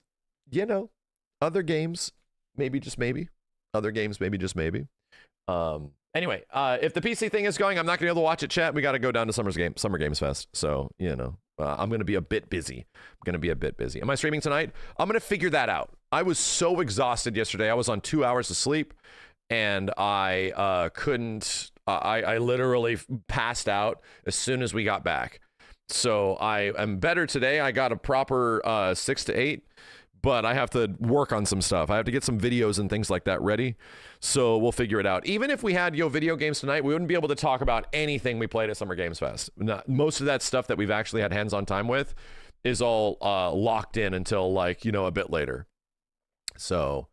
S1: other games, maybe just maybe. Other games, maybe just maybe. Anyway, if the PC thing is going, I'm not gonna be able to watch it, chat. We got to go down to Summer Games Fest. So, I'm gonna be a bit busy. Am I streaming tonight? I'm gonna figure that out. I was so exhausted yesterday. I was on 2 hours of sleep, and I couldn't. I literally passed out as soon as we got back. So I am better today. I got a proper 6 to 8, but I have to work on some stuff. I have to get some videos and things like that ready. So we'll figure it out. Even if we had video games tonight, we wouldn't be able to talk about anything we played at Summer Games Fest. Most of that stuff that we've actually had hands-on time with is all locked in until like, a bit later. So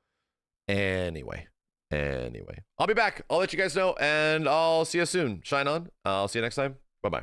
S1: anyway, I'll be back. I'll let you guys know, and I'll see you soon. Shine on. I'll see you next time. Bye-bye.